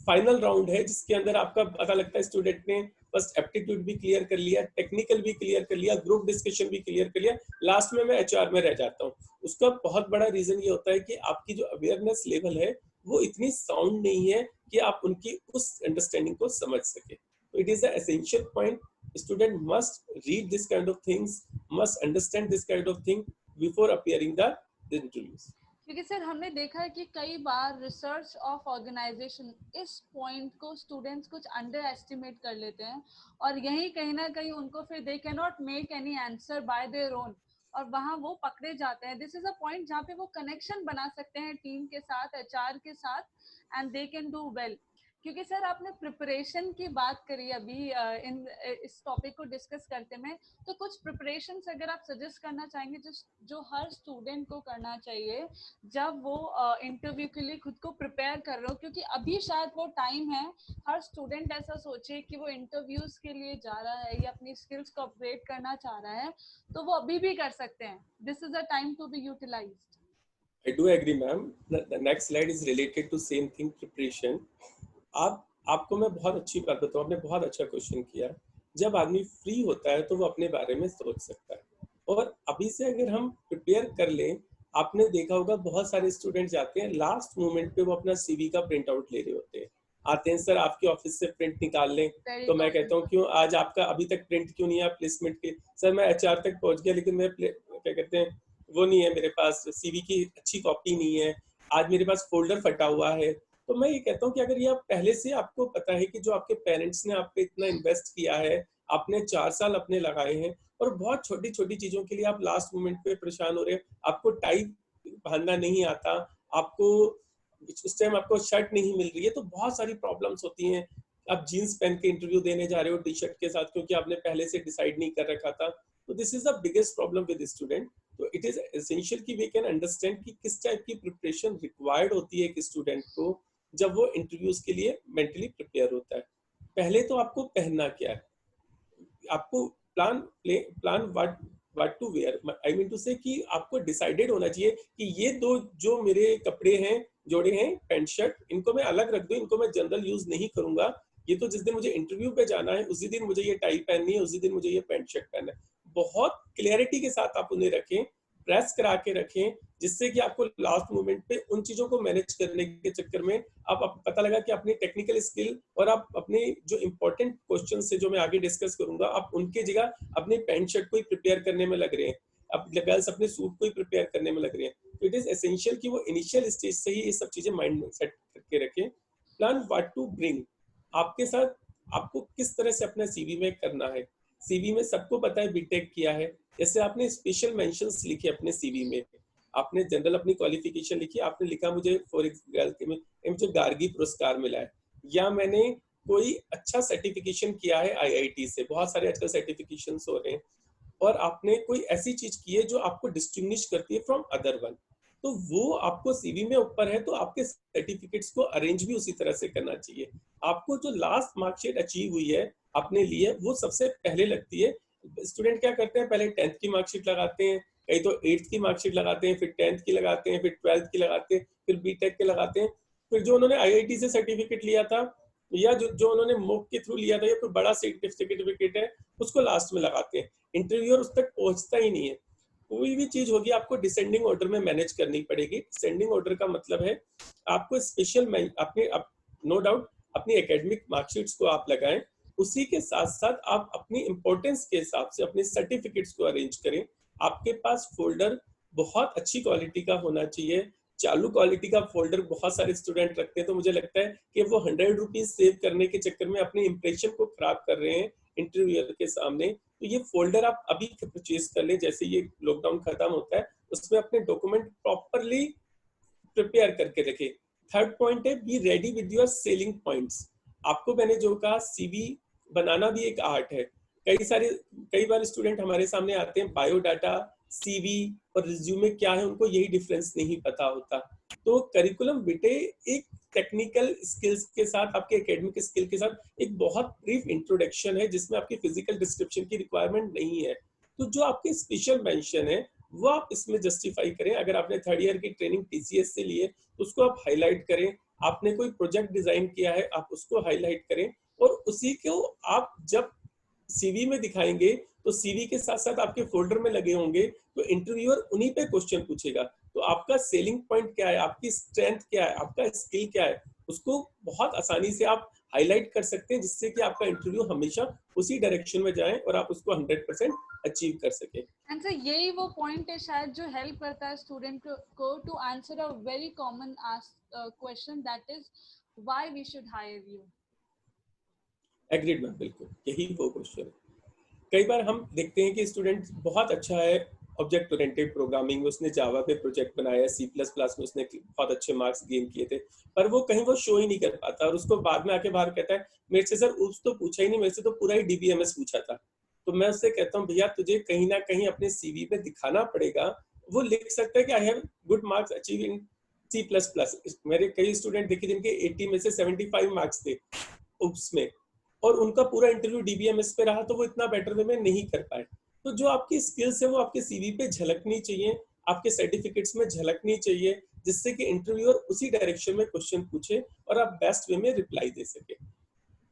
फाइनल राउंड है जिसके अंदर आपका पता लगता है स्टूडेंट ने बस एप्टीट्यूड भी क्लियर कर लिया, टेक्निकल भी क्लियर कर लिया, ग्रुप डिस्कशन भी क्लियर कर लिया, लास्ट में मैं एचआर में रह जाता हूँ। उसका बहुत बड़ा रीजन ये होता है कि आपकी जो अवेयरनेस लेवल है वो इतनी साउंड नहीं है कि आप उनकी उस अंडरस्टैंडिंग को समझ सके। तो it is the essential point, student must read this kind of things, must understand this kind of thing before appearing the interviews. क्योंकि सर हमने देखा है कि कई बार रिसर्च ऑफ ऑर्गेनाइजेशन इस पॉइंट को स्टूडेंट्स कुछ अंडर एस्टिमेट कर लेते हैं और यही कहीं ना कहीं उनको फिर they can not make any answer by their own. और वहाँ वो पकड़े जाते हैं. दिस इज अ पॉइंट जहाँ पे वो कनेक्शन बना सकते हैं टीम के साथ, एचआर के साथ, and they can do well. क्योंकि सर आपने प्रिपरेशन की बात करी अभी इस टॉपिक को डिस्कस करते में, तो कुछ प्रिपरेशंस अगर आप सजेस्ट करना चाहेंगे जो हर स्टूडेंट को करना चाहिए जब वो इंटरव्यू के लिए खुद को प्रिपेयर कर रहे हो, क्योंकि अभी शायद वो टाइम है, हर स्टूडेंट ऐसा सोचे कि वो इंटरव्यूज के लिए जा रहा है या अपनी स्किल्स को अपग्रेड करना चाह रहा है, तो वो अभी भी कर सकते हैं. This is a time to be utilised. I do agree, ma'am. The next slide is related to same thing, preparation. आपको मैं बहुत अच्छी बात बताऊँ, आपने बहुत अच्छा क्वेश्चन किया. जब आदमी फ्री होता है तो वो अपने बारे में सोच सकता है, और अभी से अगर हम प्रिपेयर कर लें, आपने देखा होगा बहुत सारे स्टूडेंट जाते हैं लास्ट मोमेंट पे वो अपना सीवी का प्रिंट आउट ले रहे होते हैं, आते हैं सर आपके ऑफिस से प्रिंट निकाल लें. वेरी तो मैं कॉमन. कहता हूँ क्यों आज आपका अभी तक प्रिंट क्यों नहीं है प्लेसमेंट के? सर मैं एचआर तक पहुंच गया लेकिन मैं क्या कहते हैं वो नहीं है, मेरे पास सीवी की अच्छी कॉपी नहीं है, आज मेरे पास फोल्डर फटा हुआ है. तो मैं ये कहता हूँ कि अगर ये आप पहले से आपको पता है कि जो आपके पेरेंट्स ने आप पे इतना इन्वेस्ट किया है, आपने 4 साल अपने लगाए हैं, और बहुत छोटी छोटी चीजों के लिए आप लास्ट मोमेंट पे परेशान हो रहे हैं, आपको टाई बांधना नहीं आता, आपको उस टाइम आपको शर्ट नहीं मिल रही है, तो बहुत सारी प्रॉब्लम्स होती हैं. आप जीन्स पहन के इंटरव्यू देने जा रहे हो टी शर्ट के साथ क्योंकि आपने पहले से डिसाइड नहीं कर रखा था. तो this is the biggest problem with student. तो इट इज एसेंशियल कि वी कैन अंडरस्टैंड कि किस टाइप की प्रिपरेशन रिक्वायर्ड होती है एक स्टूडेंट को जब वो इंटरव्यूज के लिए मेंटली प्रिपेयर होता है. पहले तो आपको पहनना क्या है, आपको plan what to wear, I mean to say कि आपको डिसाइडेड होना चाहिए कि ये दो जो मेरे कपड़े हैं जोड़े हैं पैंट शर्ट, इनको मैं अलग रख दूं, इनको मैं जनरल यूज नहीं करूंगा. ये तो जिस दिन मुझे इंटरव्यू पे जाना है उसी दिन मुझे ये टाई पहननी है, उसी दिन मुझे ये पैंट शर्ट पहनना है. बहुत क्लियरिटी के साथ आप उन्हें रखें, प्रेस करा के रखें, जिससे कि आपको लास्ट मोमेंट पे उन चीजों को मैनेज करने के चक्कर में आप पता लगा कि अपनी टेक्निकल स्किल और आप अपने जो इंपॉर्टेंट क्वेश्चन से जो मैं आगे डिस्कस करूंगा, आप उनके जगह अपने पैंट शर्ट को ही प्रिपेयर करने में लग रहे हैं, अब गर्ल्स अपने सूट को ही प्रिपेयर करने में लग रहे हैं. तो इट इज एसेंशियल कि वो इनिशियल स्टेज से ही ये सब चीजें माइंड में सेट करके रखें. प्लान व्हाट टू ब्रिंग आपके साथ, आपको किस तरह से अपना सीवी में करना है. सीवी में सबको पता है बीटेक किया है, जैसे आपने स्पेशल मेंशंस लिखे अपने सीवी में, आपने जनरल अपनी क्वालिफिकेशन लिखी, आपने लिखा मुझे फॉर एग्जाम्पल में मुझे गार्गी पुरस्कार मिला है, या मैंने कोई अच्छा सर्टिफिकेशन किया है आईआईटी से, बहुत सारे आजकल सर्टिफिकेशंस हो रहे हैं, और आपने कोई ऐसी चीज की है जो आपको डिस्टिंग्विश करती है फ्रॉम अदर वन, तो वो आपको सीवी में ऊपर है, तो आपके सर्टिफिकेट्स को अरेंज भी उसी तरह से करना चाहिए. आपको जो लास्ट मार्कशीट अचीव हुई है अपने लिए वो सबसे पहले लगती है. स्टूडेंट क्या करते हैं, पहले 10th की मार्कशीट लगाते हैं, कई तो 8th की मार्कशीट लगाते हैं, फिर 10th की लगाते हैं, फिर 12th की लगाते हैं, फिर बीटेक के लगाते हैं, फिर जो उन्होंने आईआईटी से सर्टिफिकेट लिया था या जो उन्होंने मॉक के थ्रू लिया था या कोई बड़ा सर्टिफिकेट है उसको लास्ट में लगाते हैं. इंटरव्यूअर उस तक पहुंचता ही नहीं है. कोई भी चीज होगी आपको डिसेंडिंग ऑर्डर में मैनेज करनी पड़ेगी. डिसेंडिंग ऑर्डर का मतलब है आपको स्पेशल अपने नो डाउट अपनी एकेडमिक मार्कशीट्स को आप लगाएं, उसी के साथ साथ आप अपनी इंपॉर्टेंस के हिसाब से अपने सर्टिफिकेट्स को अरेंज करें. आपके पास फोल्डर बहुत अच्छी क्वालिटी का होना चाहिए. चालू क्वालिटी का फोल्डर बहुत सारे स्टूडेंट रखते हैं, तो मुझे लगता है कि वो 100 रुपीज सेव करने के चक्कर में अपने इंप्रेशन को खराब कर रहे हैं इंटरव्यूअर के सामने. तो ये फोल्डर आप अभी परचेज कर ले, जैसे ये लॉकडाउन खत्म होता है उसमें अपने डॉक्यूमेंट प्रॉपरली प्रिपेयर करके रखे. थर्ड पॉइंट है be ready with your selling points. आपको मैंने जो कहा सीवी बनाना भी एक आर्ट है. कई बार स्टूडेंट हमारे सामने आते हैं, बायोडाटा सीवी और रिज्यूमे क्या है उनको यही डिफरेंस नहीं पता होता. तो करिकुलम बिटे एक टेक्निकल स्किल्स के साथ आपके एकेडमिक स्किल के साथ एक बहुत ब्रीफ इंट्रोडक्शन है जिसमें आपकी फिजिकल डिस्क्रिप्शन की रिक्वायरमेंट नहीं है. तो जो आपके स्पेशल मेंशन है वो आप इसमें जस्टिफाई करें. अगर आपने 3rd ईयर की ट्रेनिंग टीसीएस से लिए तो उसको आप हाईलाइट करें. आपने कोई प्रोजेक्ट डिजाइन किया है आप उसको हाईलाइट करें, और उसी को आप जब सीवी में दिखाएंगे तो सीवी के साथ साथ आपके फोल्डर में लगे होंगे, तो इंटरव्यूअर उन्हीं पे क्वेश्चन पूछेगा. तो आपका सेलिंग पॉइंट क्या है, आपकी स्ट्रेंथ क्या है, आपका स्किल क्या है, उसको बहुत आसानी से आप हाईलाइट कर सकते हैं, जिससे कि आपका इंटरव्यू हमेशा उसी डायरेक्शन में जाए और आप उसको 100% अचीव कर सके. एंड सर यही वो पॉइंट है शायद जो हेल्प करता है स्टूडेंट को to answer a very common question, that is why we should hire you. Agreed ma'am, बिल्कुल यही वो क्वेश्चन है. कई बार हम देखते हैं कि स्टूडेंट बहुत अच्छा है ऑब्जेक्ट ओरिएंटेड प्रोग्रामिंग में उसने जावा पे प्रोजेक्ट बनाया, सी प्लस प्लस में उसने बहुत अच्छे मार्क्स गेन किए थे, पर वो कहीं वो शो ही नहीं कर पाता और उसको बाद में आके बाहर कहता है मेरे से सर उस तो पूछा ही नहीं, मेरे से तो पूरा ही डीबीएमएस पूछा था। तो मैं उससे कहता हूँ भैया तुझे कहीं ना कहीं अपने सीवी पे दिखाना पड़ेगा। वो लिख सकता है कि I have good marks achieve in C plus plus. मेरे कई स्टूडेंट देखे जिनके 80 में से 75 मार्क्स थे उसमें, और उनका पूरा इंटरव्यू डीबीएमएस पे रहा, तो वो इतना बेटर वे में नहीं कर पाए। तो जो आपकी स्किल्स है वो आपके सीवी पे झलकनी चाहिए, आपके सर्टिफिकेट्स में झलकनी चाहिए, जिससे कि इंटरव्यूअर उसी डायरेक्शन में क्वेश्चन पूछे और आप बेस्ट वे में रिप्लाई दे सके।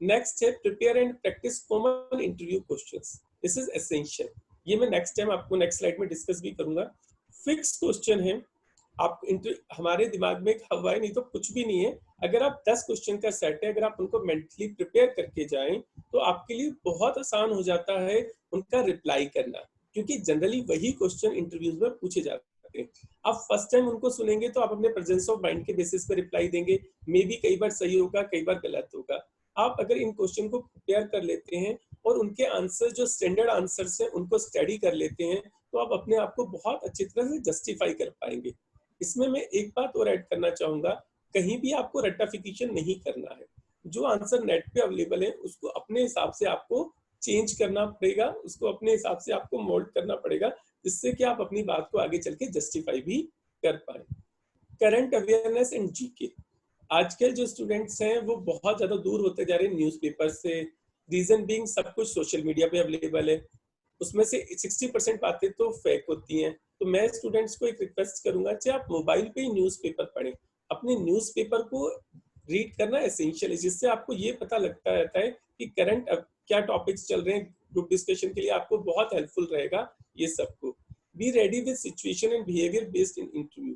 नेक्स्ट है prepare and practice common interview questions. This is essential. ये मैं नेक्स्ट टाइम आपको नेक्स्ट स्लाइड में डिस्कस भी करूंगा। फिक्स क्वेश्चन है, आप हमारे दिमाग में एक हवा है, नहीं तो कुछ भी नहीं है। अगर आप 10 क्वेश्चन का सेट है, अगर आप उनको मेंटली प्रिपेयर करके जाएं तो आपके लिए बहुत आसान हो जाता है उनका रिप्लाई करना, क्योंकि जनरली वही क्वेश्चन इंटरव्यूज में पूछे जाते हैं। आप फर्स्ट टाइम उनको सुनेंगे तो आप अपने प्रेजेंस ऑफ माइंड के बेसिस पे रिप्लाई देंगे, मे बी कई बार सही होगा, कई बार गलत होगा। आप अगर इन क्वेश्चन को प्रिपेयर कर लेते हैं और उनके आंसर जो स्टैंडर्ड आंसर्स हैं उनको स्टडी कर लेते हैं, तो आप अपने आप को बहुत अच्छी तरह से जस्टिफाई कर पाएंगे। इसमें मैं एक बात और ऐड करना चाहूंगा, कहीं भी आपको रट्टाफिकेशन नहीं करना है। जो आंसर नेट पे अवेलेबल है उसको अपने हिसाब से आपको चेंज करना पड़ेगा, उसको अपने हिसाब से आपको मोल्ड करना पड़ेगा, जिससे कि आप अपनी बात को आगे चल के जस्टिफाई भी कर पाए। Current awareness and GK. आजकल जो स्टूडेंट्स हैं वो बहुत ज्यादा दूर होते जा रहे हैं न्यूज़पेपर से। रीजन बीइंग सब कुछ सोशल मीडिया पे अवेलेबल है, उसमें से 60% बातें तो फेक होती हैं। तो मैं स्टूडेंट्स को एक रिक्वेस्ट करूंगा कि आप मोबाइल पे ही न्यूज़पेपर पढ़ें। अपने न्यूज़पेपर को रीड करना एसेंशियल है, जिससे आपको ये पता लगता रहता है कि करंट क्या टॉपिक्स चल रहे हैं। ग्रुप डिस्कशन के लिए आपको बहुत हेल्पफुल रहेगा ये सबको। Be ready with situation and behaviour based in interview.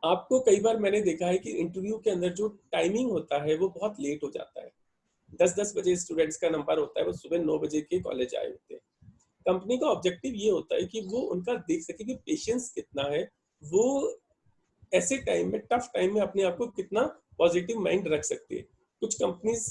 आपको कई बार मैंने देखा है कि इंटरव्यू के अंदर जो टाइमिंग होता है वो बहुत लेट हो जाता है। 10-10 बजे स्टूडेंट्स का नंबर होता है, वो सुबह 9 बजे के कॉलेज आए होते हैं। कंपनी का ऑब्जेक्टिव ये होता है कि वो उनका देख सके कि पेशेंस कितना है, वो ऐसे टाइम में, टफ टाइम में अपने आप को कितना पॉजिटिव माइंड रख सकते हैं। कुछ कंपनीज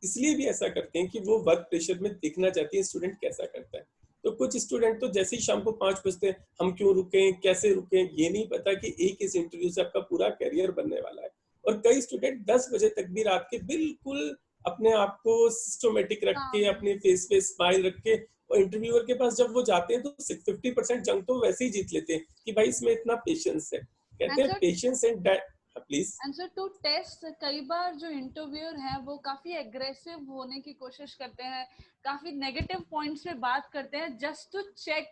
इसलिए भी ऐसा करते हैं कि वो वर्क प्रेशर में देखना चाहती है स्टूडेंट कैसा करता है। तो कुछ स्टूडेंट तो जैसे ही शाम को 5 बजते हैं, हम क्यों रुके, कैसे रुके, ये नहीं पता कि एक इस इंटरव्यू से आपका पूरा करियर बनने वाला है। और कई स्टूडेंट 10 बजे तक भी रात के बिल्कुल अपने आप को सिस्टोमेटिक रख के, अपने फेस पे स्माइल रख के, और इंटरव्यूअर के पास जब वो जाते हैं तो 50% जंग तो वैसे ही जीत लेते हैं कि भाई इसमें इतना पेशेंस है। कहते हैं patience and please. Answer to test, कई बार जो इंटरव्यूअर हैं वो काफी एग्रेसिव होने की कोशिश करते हैं, काफी नेगेटिव पॉइंट्स पे बात करते हैं जस्ट टू चेक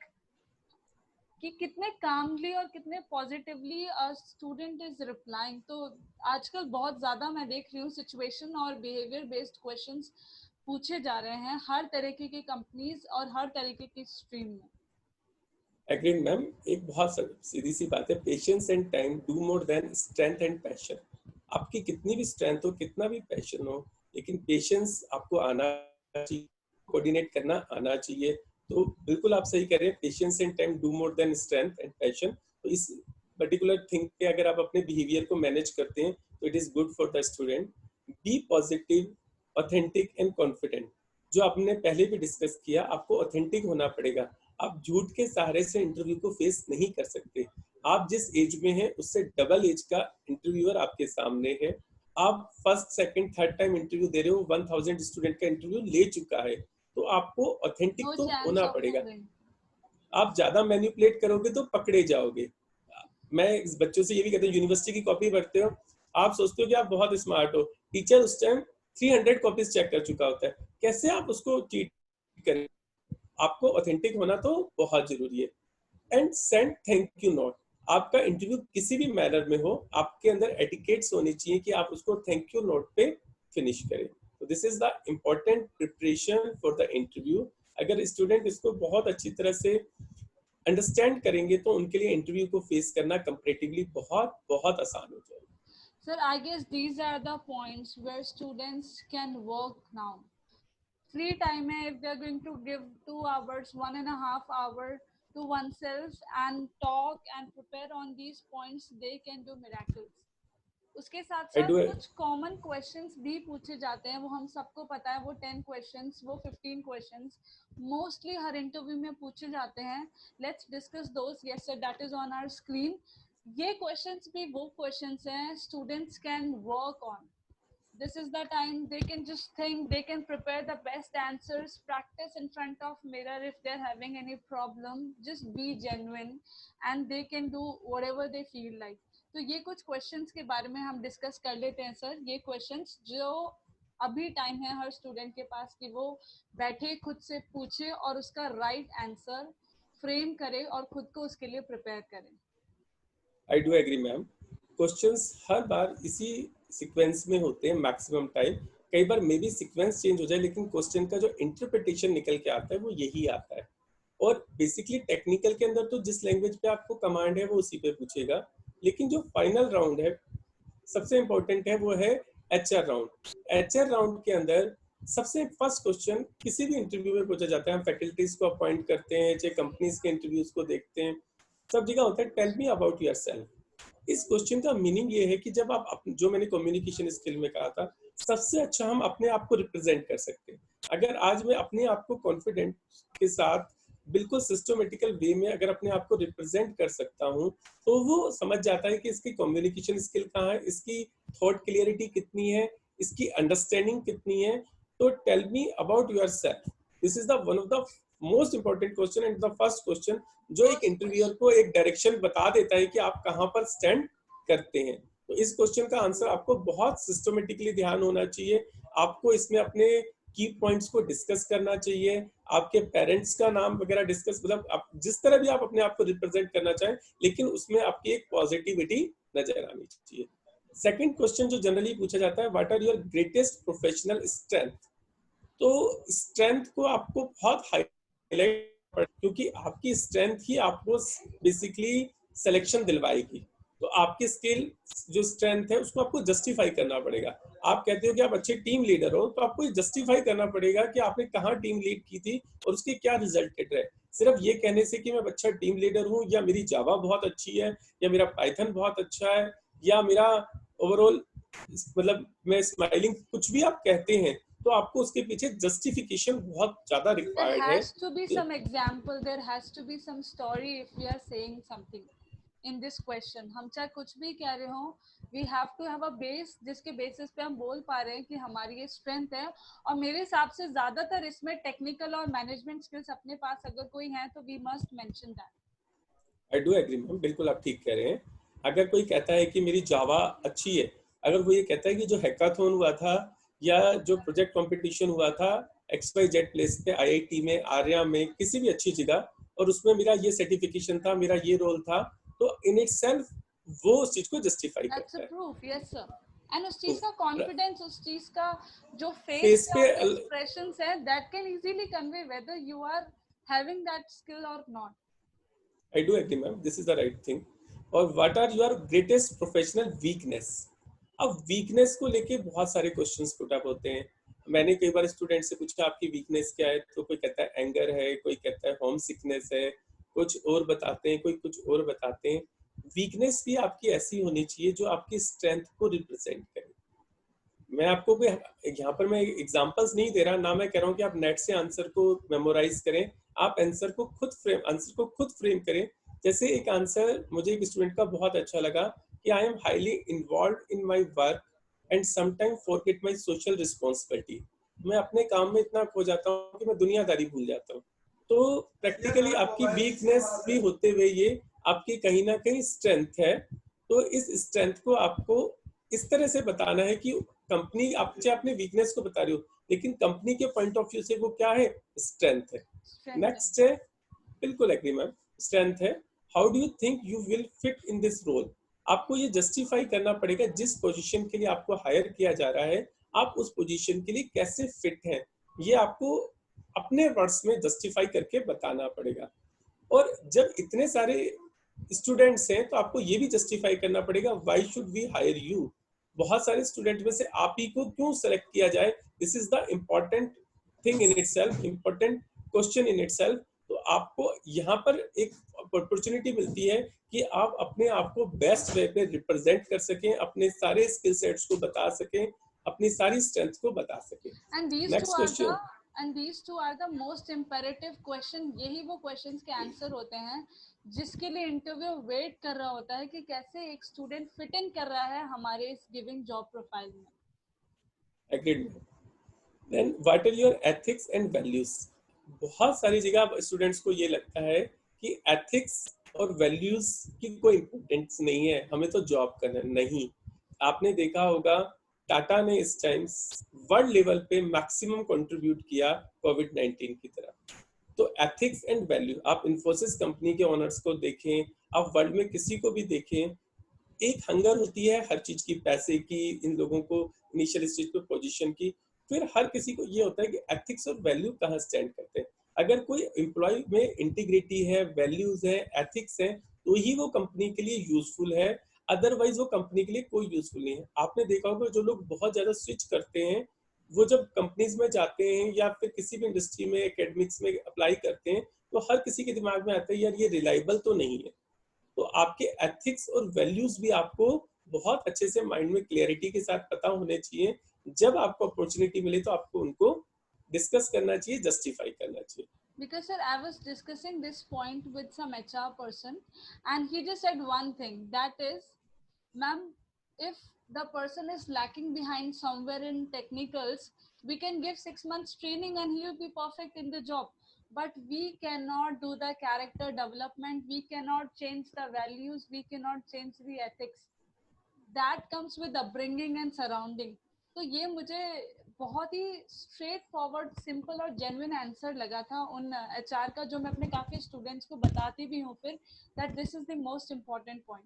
कि कितने कामली और कितने पॉजिटिवली स्टूडेंट इज रिप्लाइंग। तो आजकल बहुत ज्यादा मैं देख रही हूँ सिचुएशन और बिहेवियर बेस्ड क्वेश्चंस पूछे जा रहे हैं हर तरीके की कंपनीज और हर तरीके की स्ट्रीम में। एग्रीड मैम, एक बहुत सीधी सी बात है, patience and time do more than strength and passion. आपकी कितनी भी स्ट्रेंथ हो, कितना भी पैशन हो, लेकिन पेशेंस आपको आना चाहिए, कोऑर्डिनेट करना आना चाहिए। तो बिल्कुल आप सही कह रहे हैं, patience and time do more than strength and passion. तो इस पर्टिकुलर थिंग पे अगर आप अपने बिहेवियर को मैनेज करते हैं तो it is good for the student. Be positive, authentic and confident. जो आपने पहले भी डिस्कस किया, आपको ऑथेंटिक होना पड़ेगा। आप झूठ के सहारे से इंटरव्यू को फेस नहीं कर सकते। आप जिस एज में हैं उससे डबल एज का इंटरव्यूअर आपके सामने है। आप first second third time interview दे रहे हो, 1000 स्टूडेंट का इंटरव्यू ले चुका है, तो आपको ऑथेंटिक नो तो चांस होना ऑफ पड़ेगा। मूविंग। आप ज्यादा मैनिपुलेट करोगे तो पकड़े जाओगे। मैं इस बच्चों से ये भी कहता हूँ, यूनिवर्सिटी की कॉपी भरते हो, आप सोचते हो कि आप बहुत स्मार्ट हो, टीचर उस टाइम 300 कॉपीज चेक कर चुका होता है, कैसे आप उसको चीट करें। आपको ऑथेंटिक होना तो बहुत जरूरी है। And send thank you note. आपका इंटरव्यू किसी भी मैनर में हो, आपके अंदर एटिकेट्स होनी चाहिए कि आप उसको थैंक यू नोट पे फिनिश करें। तो this is the important preparation for the interview. अगर स्टूडेंट इसको बहुत अच्छी तरह से अंडरस्टैंड करेंगे तो उनके लिए इंटरव्यू को फेस करना कंपैरेटिवली बहुत बहुत आसान हो जाएगा। Sir, I guess these are the points where students can work now. Free time hai, if they are going to give 2 hours, 1.5 hour to oneself and talk and prepare on these points, they can do miracles. उसके साथ I साथ do. कुछ common questions भी पूछे जाते हैं, वो हम सबको पता है, वो 10 क्वेश्चंस, वो 15 क्वेश्चंस मोस्टली हर इंटरव्यू में पूछे जाते हैं. Let's discuss those. Yes sir, that is on our screen. ये क्वेश्चंस भी वो क्वेश्चंस हैं students can work on. This is the time they can just think, they can prepare the best answers, practice in front of mirror if they're having any problem, just be genuine and they can do whatever they feel like. तो ये कुछ questions के बारे में हम discuss कर लेते हैं सर. ये क्वेश्चंस जो अभी टाइम है हर स्टूडेंट के पास कि वो बैठे, खुद से पूछे और उसका राइट आंसर फ्रेम करे और खुद को उसके लिए प्रिपेयर करे. I do agree, ma'am. Questions हर बार इसी सीक्वेंस में होते हैं मैक्सिमम टाइम. कई बार मे बी सीक्वेंस चेंज हो जाए, लेकिन क्वेश्चन का जो इंटरप्रिटेशन निकल के आता है वो यही आता है. और बेसिकली टेक्निकल के अंदर तो जिस लैंग्वेज पे आपको कमांड है वो उसी पे पूछेगा, लेकिन जो फाइनल राउंड है सबसे इम्पोर्टेंट है, वो है HR राउंड. HR राउंड के अंदर सबसे फर्स्ट क्वेश्चन किसी भी इंटरव्यू में पूछा जाता है. हम फैकल्टीज को अपॉइंट करते हैं, चाहे कंपनीज के इंटरव्यूज को देखते हैं, सब जगह होता है टेल मी अबाउट योरसेल्फ. इस क्वेश्चन का मीनिंग ये है कि जब आप जो मैंने कम्युनिकेशन स्किल में कहा था, सबसे अच्छा हम अपने आप को रिप्रेजेंट कर सकते हैं. अगर आज मैं अपने आप को कॉन्फिडेंट के साथ बिल्कुल सिस्टमेटिकल वे में अगर अपने आप को रिप्रेजेंट कर सकता हूँ, तो वो समझ जाता है कि इसकी कम्युनिकेशन स्किल कहाँ है, इसकी थॉट क्लियरिटी कितनी है, इसकी अंडरस्टैंडिंग कितनी है. तो tell me about yourself, this is the one of the most important question and the first question जो एक इंटरव्यूअर को एक डायरेक्शन बता देता है कि आप कहाँ पर स्टैंड करते हैं. तो इस क्वेश्चन का आंसर आपको बहुत सिस्टमेटिकली ध्यान होना चाहिए. आपको इसमें अपने की पॉइंट्स को डिस्कस करना चाहिए, आपके पेरेंट्स का नाम वगैरह डिस्कस, मतलब आप जिस तरह भी आप अपने आप को रिप्रेजेंट करना चाहें, लेकिन उसमें आपकी एक पॉजिटिविटी नजर आनी चाहिए. सेकंड क्वेश्चन जो जनरली पूछा जाता है, what are your greatest professional strength. तो स्ट्रेंथ को आपको बहुत हाईलाइट, क्योंकि आपकी स्ट्रेंथ ही आपको बेसिकली सिलेक्शन दिलवाएगी. तो आपकी स्किल जो स्ट्रेंथ है उसको आपको जस्टिफाई करना पड़ेगा. आप कहते हो कि आप अच्छे टीम लीडर हो, तो आपको जस्टिफाई करना पड़ेगा कि आपने कहाँ टीम लीड की थी और उसके क्या रिजल्टेड रहे. सिर्फ ये कहने से कि मैं अच्छा टीम लीडर हूँ, या मेरी जावा बहुत अच्छी है, या मेरा पाइथन बहुत अच्छा है, या मेरा ओवरऑल मतलब मैं स्माइलिंग, कुछ भी आप कहते हैं, तो आपको उसके पीछे जस्टिफिकेशन बहुत ज्यादा There रिक्वायर्ड है. has to be some example, there has to be some story if we are saying something in this question. हम चाहे कुछ भी कह रहे हो, we have to have a base जिसके बेसिस पे हम बोल पा रहे हैं कि हमारी ये स्ट्रेंथ है. और मेरे हिसाब से ज्यादातर इसमें टेक्निकल और मैनेजमेंट स्किल्स अपने पास अगर कोई है तो we must mention that. I do agree ma'am, बिल्कुल आप ठीक कह रहे हैं. अगर कोई कहता है कि मेरी जावा अच्छी है, अगर वो ये कहता है कि जो हैकाथॉन हुआ था या जो प्रोजेक्ट कंपटीशन हुआ था XYZ प्लेस पे, IIT में, आर्या में, किसी भी अच्छी जगह, और उसमें मेरा ये सर्टिफिकेशन था, मेरा ये रोल था, तो इन इटसेल्फ वो उस चीज को जस्टिफाई That's करता a है. proof, yes sir. And उस चीज का कॉन्फिडेंस, उस चीज का जो फेस फेस पे पे एक्सप्रेशंस है, that can easily convey whether you are having that skill or not. I do agree, ma'am. This is the right thing. और what are your greatest professional weakness? अब weakness को लेके बहुत सारे questions put up होते हैं. मैंने कई बार स्टूडेंट से पूछा आपकी वीकनेस क्या है, तो कोई कहता है एंगर है, कोई कहता है होम सिकनेस है, कुछ और बताते हैं, कोई कुछ और बताते हैं. वीकनेस भी आपकी ऐसी होनी चाहिए जो आपकी स्ट्रेंथ को रिप्रेजेंट करे. मैं आपको कोई यहाँ पर मैं एग्जांपल्स नहीं दे रहा, ना मैं कह रहा हूँ कि आप नेट से आंसर को मेमोराइज करें. आप आंसर को खुद फ्रेम करें. जैसे एक आंसर मुझे एक स्टूडेंट का बहुत अच्छा लगा कि I am highly involve in my work and sometime forget my social responsibility. मैं अपने काम में इतना खो जाता हूँ कि मैं दुनियादारी भूल जाता हूँ. तो प्रैक्टिकली आपकी वीकनेस भी होते हुए ये आपकी कहीं ना कहीं स्ट्रेंथ है. तो इस स्ट्रेंथ को आपको इस तरह से बताना है कि कंपनी, आप चाहे अपने वीकनेस को बता रही हो, लेकिन कंपनी के पॉइंट ऑफ व्यू से वो क्या है, स्ट्रेंथ है. नेक्स्ट है, बिल्कुल एग्री मैम, स्ट्रेंथ है. How do you think you will fit in this role. आपको ये जस्टिफाई करना पड़ेगा जिस पोजीशन के लिए आपको हायर किया जा रहा है, आप उस पोजीशन के लिए कैसे फिट हैं, ये आपको अपने वर्ड्स में जस्टिफाई करके बताना पड़ेगा. और जब इतने सारे स्टूडेंट्स हैं तो आपको ये भी जस्टिफाई करना पड़ेगा why should we hire you. बहुत सारे स्टूडेंट में से आप ही को क्यों सेलेक्ट किया जाए, this is the important thing in itself, important question in itself. तो आपको यहाँ पर एक अपॉर्चुनिटी मिलती है कि आप अपने आप को बेस्ट वे पे रिप्रेजेंट कर सकें, अपने सारे स्किल सेट्स को बता सकें, अपनी सारी स्ट्रेंथ को बता सकें। And these two next are the question. and these two are the most imperative question. यही वो questions के आंसर होते हैं जिसके लिए इंटरव्यू वेट कर रहा होता है कि कैसे एक स्टूडेंट फिट इन कर रहा है हमारे इस गिविंग जॉब प्रोफाइल में। Agreed. Then what are your ethics and values. बहुत सारी जगह स्टूडेंट्स को ये लगता है कि एथिक्स और वैल्यूज की कोई इम्पोर्टेंस नहीं है, हमें तो जॉब करना नहीं। आपने देखा होगा टाटा ने इस टाइम वर्ल्ड लेवल पे मैक्सिमम कंट्रीब्यूट किया कोविड-19 की तरह। तो एथिक्स एंड वैल्यू, आप इन्फोसिस कंपनी के ओनर्स को देखें, आप वर्ल्ड में किसी को भी देखें, एक हंगर होती है हर चीज की, पैसे की, इन लोगों को इनिशियल स्टेज पे पोजीशन की। फिर हर किसी को ये होता है कि एथिक्स और वैल्यू कहाँ स्टैंड करते हैं। अगर कोई एम्प्लॉय में इंटीग्रिटी है, वैल्यूज है, एथिक्स है, तो ही वो कंपनी के लिए यूजफुल है, अदरवाइज वो कंपनी के लिए कोई यूजफुल नहीं है। आपने देखा होगा जो लोग बहुत ज्यादा स्विच करते हैं, वो जब कंपनीज में जाते हैं या फिर किसी भी इंडस्ट्री में एकेडमिक्स में अप्लाई करते हैं, तो हर किसी के दिमाग में आता है यार ये रिलायबल तो नहीं है। तो आपके एथिक्स और वैल्यूज भी आपको बहुत अच्छे से माइंड में क्लियरिटी के साथ पता होने चाहिए। जब आपको अपॉर्चुनिटी मिले तो आपको उनको डिस्कस करना चाहिए, जस्टिफाई करना चाहिए। Because sir, I was discussing this point with some HR person, and he just said one thing, that is, ma'am, if the person is lacking behind somewhere in technicals, we can give 6 months training and he will be perfect in the job. But we cannot do the character development, we cannot change the values, we cannot change the ethics. That comes with upbringing and surrounding. तो ये मुझे बहुत ही straight forward, simple और genuine answer लगा था उन HR का, जो मैं अपने काफी स्टूडेंट्स को बताती भी हूँ फिर, that this is the most important point.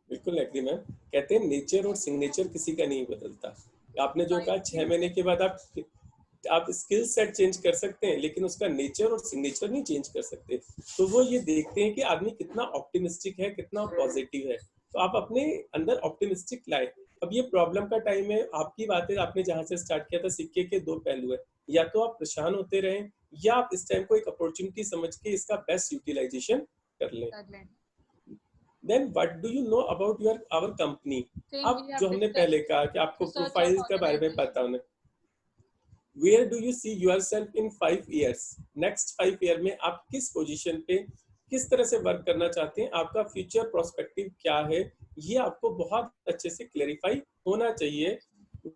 बिल्कुल एग्री मैम। कहते हैं नेचर और सिग्नेचर किसी का नहीं बदलता। आपने जो कहा 6 महीने के बाद आप स्किल सेट चेंज कर सकते हैं, लेकिन उसका नेचर और सिग्नेचर नहीं चेंज कर सकते। तो वो ये देखते हैं कि आदमी कितना ऑप्टिमिस्टिक है, कितना पॉजिटिव है। तो आप अपने अंदर ऑप्टिमिस्टिक लाए। अब ये प्रॉब्लम का टाइम है, आपकी बात है, आपने जहां से स्टार्ट किया था, सिक्के के दो पहलू है। या तो आप परेशान होते रहें, या आप इस टाइम को एक अपॉर्चुनिटी समझ के इसका बेस्ट यूटिलाइजेशन कर लें। Then what do you know about your our company. अब जो हमने पहले कहा कि आपको प्रोफाइल के बारे में पता होना। Where do you see yourself in 5 years? Next 5 year में आप किस पोजीशन पे, किस तरह से वर्क करना चाहते हैं, आपका फ्यूचर प्रोस्पेक्टिव क्या है, ये आपको बहुत अच्छे से क्लेरिफाई होना चाहिए,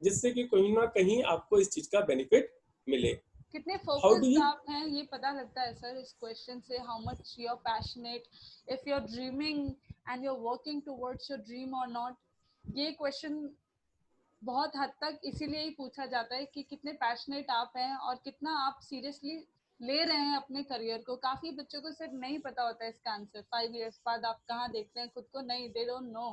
जिससे कि कहीं ना कहीं आपको इस चीज का बेनिफिट मिले। कितने फोकस्ड आप हैं ये पता लगता है सर इस क्वेश्चन से, how much you are passionate, if you are dreaming and you are working towards your dream और नॉट। ये क्वेश्चन बहुत हद तक इसीलिए ही पूछा जाता है कि कितने पैशनेट आप हैं और कितना आप सीरियसली ले रहे हैं अपने करियर को। काफी बच्चों को सिर्फ नहीं पता होता है इसका आंसर। 5 इयर्स बाद आप कहाँ देखते हैं खुद को, नहीं, दे डोंट नो।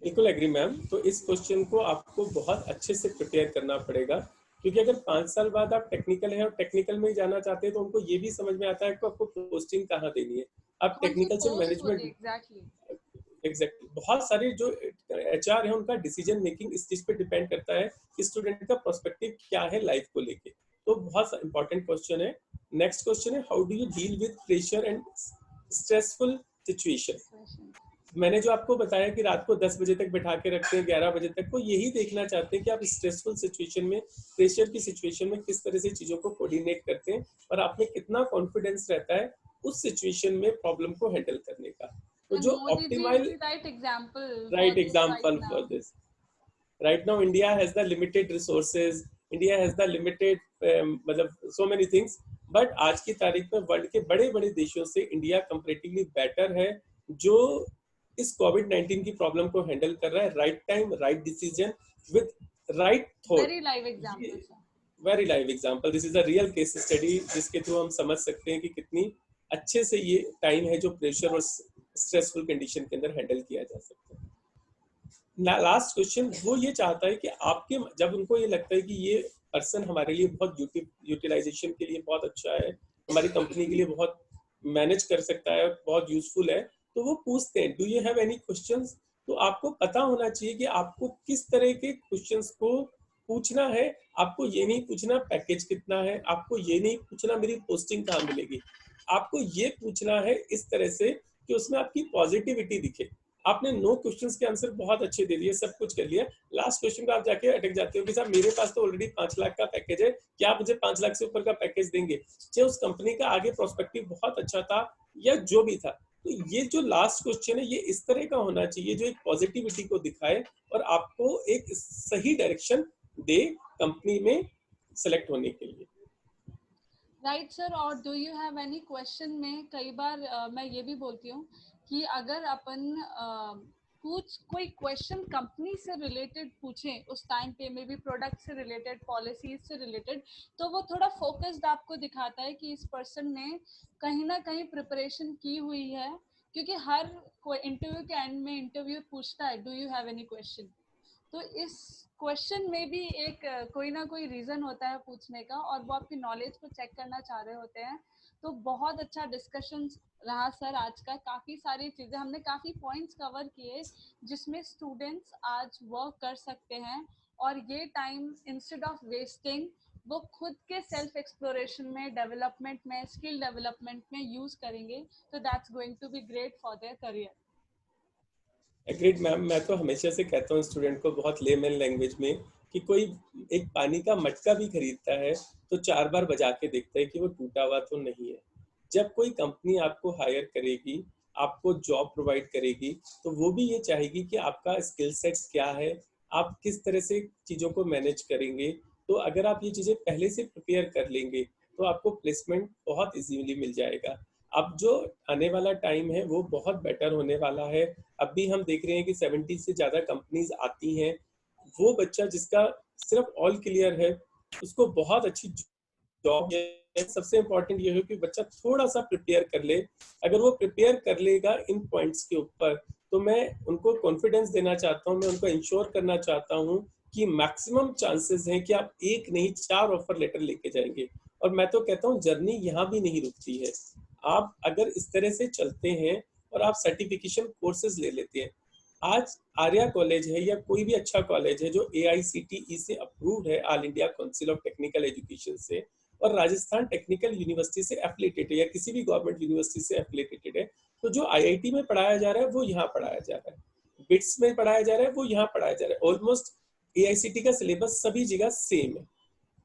बिल्कुल एग्री मैम। तो इस क्वेश्चन को आपको बहुत अच्छे से प्रिपेयर करना पड़ेगा, क्योंकि अगर 5 साल बाद आप टेक्निकल हैं और टेक्निकल में ही जाना चाहते हैं, तो उनको ये भी समझ में आता है कि आपको पोस्टिंग कहाँ देनी है। आप टेक्निकल से मैनेजमेंट, एग्जैक्टली बहुत सारे जो एचआर है उनका डिसीजन मेकिंग इस चीज पे डिपेंड करता है कि स्टूडेंट का पर्सपेक्टिव क्या है लाइफ को लेके। तो बहुत इंपॉर्टेंट क्वेश्चन है। नेक्स्ट क्वेश्चन है, how do you deal with pressure and stressful situation. मैंने जो आपको बताया कि रात को 10 बजे तक बैठा के रखते हैं, 11 बजे तक, वो यही देखना चाहते हैं कि आप स्ट्रेसफुल सिचुएशन में, प्रेशर की सिचुएशन में किस तरह से चीजों को कोऑर्डिनेट करते हैं और आप में कितना कॉन्फिडेंस रहता है उस सिचुएशन में प्रॉब्लम को हैंडल करने का। तो जो optimal right example for this. Right now India has the limited resources, India has the limited मतलब सो मेनी थिंग्स, बट आज की तारीख में वर्ल्ड के बड़े बड़े देशों से इंडिया कंपैरेटिवली बेटर है, जो इस कोविड-19 की प्रॉब्लम को हैंडल कर रहा है। Right time, right decision with right thought. Very live example, very live example. This is a real case study जिसके थ्रू हम समझ सकते हैं कि कितनी अच्छे से ये टाइम है जो प्रेशर और स्ट्रेसफुल कंडीशन के अंदर हैंडल किया जा सकता है। लास्ट क्वेश्चन वो ये चाहता है कि आपके, जब उनको ये लगता है कि ये पर्सन हमारे लिए बहुत यूटिलाइजेशन के लिए बहुत अच्छा है, हमारी कंपनी के लिए बहुत मैनेज कर सकता है, बहुत यूजफुल है, तो वो पूछते हैं do you have any questions. तो आपको पता होना चाहिए कि आपको किस तरह के क्वेश्चंस को पूछना है, आपको ये नहीं पूछना पैकेज कितना है, आपको ये नहीं पूछना मेरी पोस्टिंग कहाँ मिलेगी, आपको ये पूछना है इस तरह से कि उसमें आपकी पॉजिटिविटी दिखे। आपने 9 क्वेश्चंस के आंसर बहुत अच्छे दे दिए, सब कुछ कर लिया, लास्ट क्वेश्चन पे आप जाके अटक जाते हो कि साहब मेरे पास तो ऑलरेडी 5 लाख का पैकेज है, क्या आप मुझे 5 लाख से ऊपर का पैकेज देंगे, चाहे उस कंपनी का आगे प्रोस्पेक्टिव बहुत अच्छा था या जो भी था। तो ये जो लास्ट क्वेश्चन है ये इस तरह का होना चाहिए जो एक पॉजिटिविटी को दिखाए और आपको एक सही डायरेक्शन दे कंपनी में सेलेक्ट होने के लिए। राइट सर, और do you have any question में कई बार मैं ये भी बोलती हूँ कि अगर अपन कोई क्वेश्चन कंपनी से रिलेटेड पूछें उस टाइम पे, मे बी प्रोडक्ट से रिलेटेड, पॉलिसीज से रिलेटेड, तो वो थोड़ा फोकस्ड आपको दिखाता है कि इस पर्सन ने कहीं ना कहीं प्रिपरेशन की हुई है, क्योंकि हर कोई इंटरव्यू के एंड में इंटरव्यू पूछता है do you have any question. तो इस क्वेश्चन में भी एक कोई ना कोई रीजन होता है पूछने का, और वो आपकी नॉलेज को चेक करना चाह रहे होते हैं। तो बहुत अच्छा डिस्कशन रहा सर आज का, काफी सारी चीजें हमने, काफी पॉइंट्स कवर किए जिसमें स्टूडेंट्स आज वर्क कर सकते हैं, और ये टाइम इंस्टेड ऑफ वेस्टिंग वो खुद के सेल्फ एक्सप्लोरेशन में, डेवलपमेंट में, स्किल डेवलपमेंट में यूज करेंगे। तो that's going to be great for their career. Agreed ma'am, मैं तो हमेशा से कहता हूँ स्टूडेंट को बहुत लेमन लैंग्वेज में कि कोई एक पानी का मटका भी खरीदता है तो 4 बार बजा के देखता है कि वो टूटा हुआ तो नहीं है। जब कोई कंपनी आपको हायर करेगी, आपको जॉब प्रोवाइड करेगी, तो वो भी ये चाहेगी कि आपका स्किल सेट क्या है, आप किस तरह से चीज़ों को मैनेज करेंगे। तो अगर आप ये चीज़ें पहले से प्रिपेयर कर लेंगे तो आपको प्लेसमेंट बहुत इजीली मिल जाएगा। अब जो आने वाला टाइम है वो बहुत बेटर होने वाला है। अभी हम देख रहे हैं कि 70 से ज़्यादा कंपनीज आती हैं। वो बच्चा जिसका सिर्फ ऑल क्लियर है उसको बहुत अच्छी जॉब है। सबसे इम्पोर्टेंट ये है कि बच्चा थोड़ा सा प्रिपेयर कर ले। अगर वो प्रिपेयर कर लेगा इन पॉइंट्स के ऊपर तो मैं उनको कॉन्फिडेंस देना चाहता हूँ, मैं उनको इंश्योर करना चाहता हूँ कि मैक्सिमम चांसेस हैं कि आप एक नहीं 4 ऑफर लेटर लेके जाएंगे। और मैं तो कहता हूँ जर्नी यहाँ भी नहीं रुकती है। आप अगर इस तरह से चलते हैं और आप सर्टिफिकेशन कोर्सेज ले लेते हैं, आज आर्या कॉलेज है या कोई भी अच्छा कॉलेज है जो AICTE से अप्रूव्ड है, all India council of technical education से, और राजस्थान टेक्निकल यूनिवर्सिटी से एफिलिएटेड है या किसी भी गवर्नमेंट यूनिवर्सिटी से एफिलिएटेड है, तो जो IIT में पढ़ाया जा रहा है वो यहाँ पढ़ाया जा रहा है, बिट्स में पढ़ाया जा रहा है वो यहाँ पढ़ाया जा रहा है। ऑलमोस्ट AICTE का सिलेबस सभी जगह सेम है।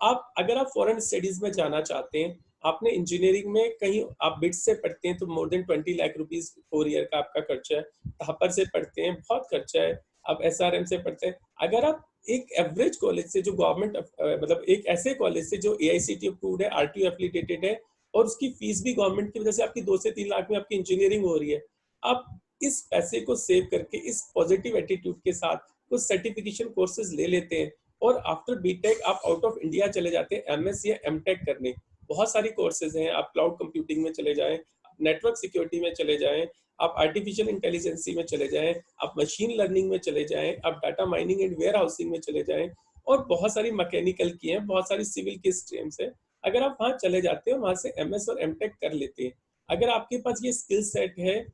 आप अगर आप फॉरेन स्टडीज में जाना चाहते हैं, आपने इंजीनियरिंग में कहीं आप बिट्स से पढ़ते हैं तो more than 20 lakh rupees 4 year का आपका खर्चा है। थापर से पढ़ते हैं बहुत खर्चा है। आप SRM से पढ़ते हैं। अगर आप एक एवरेज कॉलेज से जो गवर्नमेंट मतलब एक ऐसे कॉलेज से जो AICTE अप्रूव्ड है, RTO एफिलिएटेड है, और उसकी फीस भी गवर्नमेंट की वजह से आपकी 2 से 3 लाख में आपकी इंजीनियरिंग हो रही है, आप इस पैसे को सेव करके इस पॉजिटिव एटीट्यूड के साथ कुछ सर्टिफिकेशन कोर्सेज ले लेते हैं और आफ्टर बीटेक आप आउट ऑफ इंडिया चले जाते हैं MS या MTech करने। बहुत सारी कोर्सेज हैं, आप क्लाउड कंप्यूटिंग में चले जाएं, नेटवर्क सिक्योरिटी में चले जाएं, आप आर्टिफिशियल इंटेलिजेंसी में चले जाएं, आप मशीन लर्निंग में चले जाएं, आप data mining and warehousing में चले जाएं, और बहुत सारी मैकेनिकल की हैं, बहुत सारी सिविल की स्ट्रीम्स है। अगर आप वहाँ चले जाते हैं, वहाँ से MS और MTech कर लेते हैं, अगर आपके पास ये स्किल सेट है,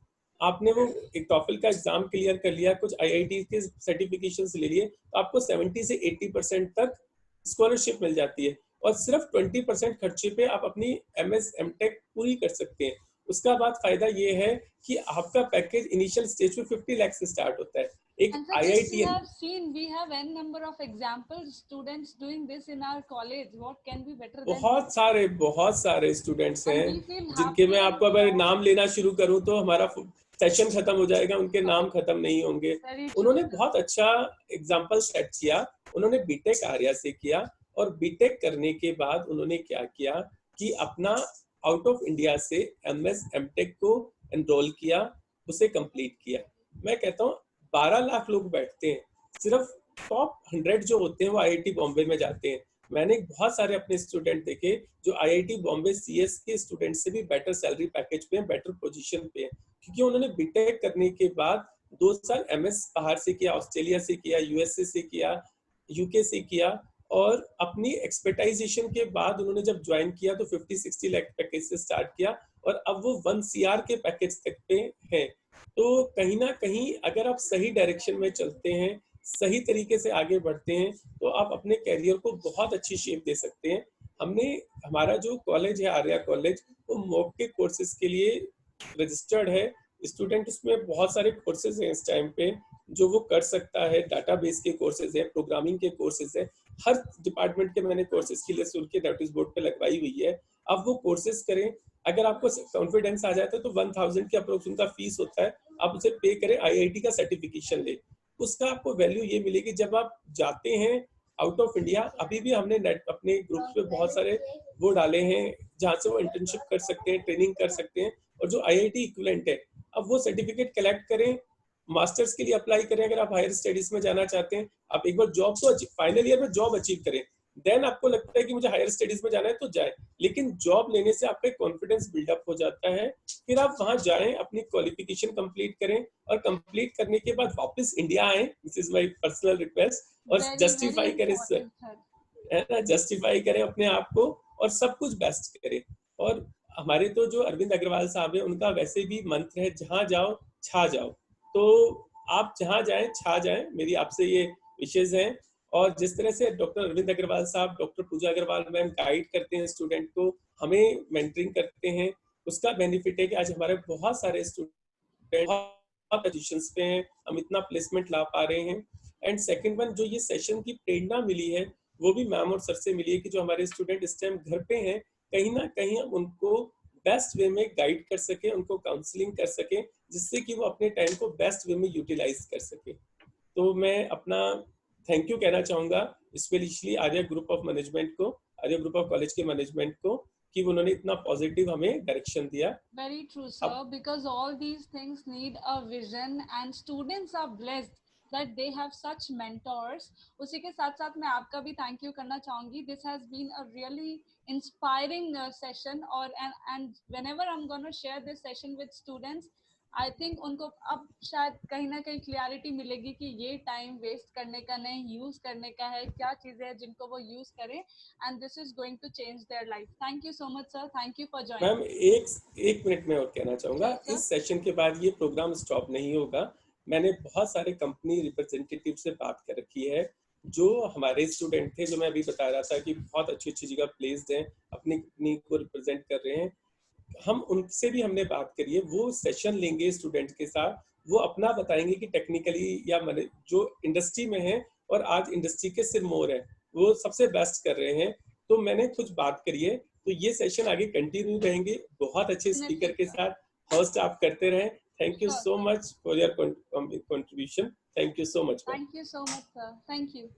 आपने वो एक टॉफल का एग्जाम क्लियर कर लिया, कुछ IIT के सर्टिफिकेशंस ले लिए, तो आपको 70 से 80% तक स्कॉलरशिप मिल जाती है, और सिर्फ 20% खर्चे पे आप अपनी MS MTech पूरी कर सकते हैं। उसका बाद फायदा ये है कि आपका पैकेज इनिशियल स्टेज पे 50 लाख से स्टार्ट होता है। एक And sir, this we IIT have seen, we have n number of examples, students doing this in our college. What can be better than this? बहुत सारे स्टूडेंट्स And हैं we feel जिनके happy मैं and आपको अगर proud. नाम लेना शुरू करूं तो हमारा सेशन खत्म हो जाएगा, उनके नाम खत्म नहीं होंगे। Very true, उन्होंने sir. बहुत अच्छा एग्जाम्पल सेट किया। उन्होंने बीटेक आर्या से किया, और बीटेक करने के बाद उन्होंने क्या किया कि अपना आउट ऑफ इंडिया से MS MTech को एनरोल किया, उसे कंप्लीट किया। मैं कहता हूँ 12 लाख लोग बैठते हैं, सिर्फ टॉप 100 जो होते हैं वो IIT बॉम्बे में जाते हैं। मैंने बहुत सारे अपने स्टूडेंट देखे जो IIT बॉम्बे CS के स्टूडेंट से भी बेटर सैलरी पैकेज पे हैं, बेटर पोजीशन पे हैं, क्योंकि उन्होंने बीटेक करने के बाद 2 साल MS बाहर से किया, ऑस्ट्रेलिया से किया, USA से किया, UK से किया, और अपनी एक्सपर्टाइजेशन के बाद उन्होंने जब ज्वाइन किया तो 50-60 लाख पैकेज से स्टार्ट किया, और अब वो 1 CR के पैकेज तक पे हैं। तो कहीं ना कहीं अगर आप सही डायरेक्शन में चलते हैं, सही तरीके से आगे बढ़ते हैं तो आप अपने कैरियर को बहुत अच्छी शेप दे सकते हैं। हमारा जो कॉलेज है आर्या कॉलेज, वो मॉक के कोर्सेज के लिए रजिस्टर्ड है। स्टूडेंट उसमें बहुत सारे कोर्सेज हैं इस टाइम पे जो वो कर सकता है। डाटाबेस के कोर्सेज है, प्रोग्रामिंग के कोर्सेज है, हर डिपार्टमेंट के मैंने कोर्सेज की लिस्ट उनके नोटिस बोर्ड पे लगवाई हुई है। अब वो कोर्सेज करें। अगर आपको कॉन्फिडेंस आ जाता है तो 1000 के अप्रोक्स उनका फीस होता है, आप उसे पे करें, आईआईटी का सर्टिफिकेशन ले। उसका आपको वैल्यू ये मिलेगी जब आप जाते हैं आउट ऑफ इंडिया। अभी भी हमने नेट अपने ग्रुप्स पे बहुत सारे वो डाले हैं जहाँ से वो इंटर्नशिप कर सकते हैं, ट्रेनिंग कर सकते हैं, और जो आईआईटी इक्विवेलेंट है, अब वो सर्टिफिकेट कलेक्ट करें, मास्टर्स के लिए अप्लाई करें। अगर आप हायर स्टडीज में जाना चाहते हैं, आप एक बार जॉब तो फाइनल ईयर में जॉब अचीव करें, देन आपको लगता है कि मुझे हायर स्टडीज में जाना है तो जाए। लेकिन जॉब लेने से आपका कॉन्फिडेंस बिल्डअप हो जाता है, फिर आप वहां जाएं, अपनी क्वालिफिकेशन कंप्लीट करें, और कंप्लीट करने के बाद वापस इंडिया आए। This is my personal request. और Very, very जस्टिफाई करें, important, sir. है ना, जस्टिफाई करें अपने आप को और सब कुछ बेस्ट करें। और हमारे तो जो अरविंद अग्रवाल साहब है, उनका वैसे भी मंत्र है, जहां जाओ छा जाओ। तो आप जहां जाएं छा जाएं, मेरी आपसे ये विशेष हैं। और जिस तरह से डॉक्टर अरविंद अग्रवाल साहब, डॉक्टर पूजा अग्रवाल मैम गाइड करते हैं स्टूडेंट को, हमें मेंटरिंग करते हैं, उसका बेनिफिट है कि आज हमारे बहुत सारे स्टूडेंट बहुत पोजीशंस पे हैं, हम इतना प्लेसमेंट ला पा रहे हैं। एंड सेकंड वन, जो ये सेशन की प्रेरणा मिली है, वो भी मैम और सर से मिली है कि जो हमारे स्टूडेंट इस टाइम घर पे हैं, कहीं ना कहीं हम उनको बेस्ट वे में गाइड कर सके, उनको काउंसलिंग कर सके, जिससे कि वो अपने टाइम को बेस्ट वे में यूटिलाइज कर सके। तो मैं अपना थैंक यू कहना चाहूंगा specially Arya group of management को, आर्या ग्रुप ऑफ कॉलेज के मैनेजमेंट को, कि उन्होंने इतना पॉजिटिव हमें डायरेक्शन दिया। Very true, sir, अब because all these things need a vision and students are blessed that they have such mentors. उसी के साथ साथ मैं आपका भी thank you करना चाहूंगी. This has been a really inspiring session, and whenever I'm going to share this session with students, I think उनको अब शायद कहीं ना कहीं क्लियरिटी मिलेगी कि ये टाइम वेस्ट करने का नहीं, यूज करने का है, क्या चीजें हैं जिनको वो यूज करें, and this is going to change their life. Thank you so much sir, thank you for ma'am joining. एक मिनट में और कहना चाहूंगा, Sure, sir. इस सेशन के बाद ये प्रोग्राम स्टॉप नहीं होगा। मैंने बहुत सारे कंपनी रिप्रेजेंटेटिव से बात कर रखी है, जो हमारे स्टूडेंट थे, जो मैं अभी बता रहा था कि बहुत अच्छी अच्छी जगह प्लेस्ड हैं, अपनी कंपनी को रिप्रेजेंट कर रहे हैं। हम उनसे भी हमने बात करी है, वो सेशन लेंगे स्टूडेंट के साथ, वो अपना बताएंगे कि टेक्निकली या जो इंडस्ट्री में है और आज इंडस्ट्री के सिरमौर है, वो सबसे बेस्ट कर रहे हैं। तो मैंने कुछ बात करी है, तो ये सेशन आगे कंटिन्यू रहेंगे बहुत अच्छे Definitely, स्पीकर के sir. साथ। होस्ट आप करते रहें। Thank you Sure, so sir. Much for your contribution. Thank you so much ma'am. Thank you so much, sir. Thank you.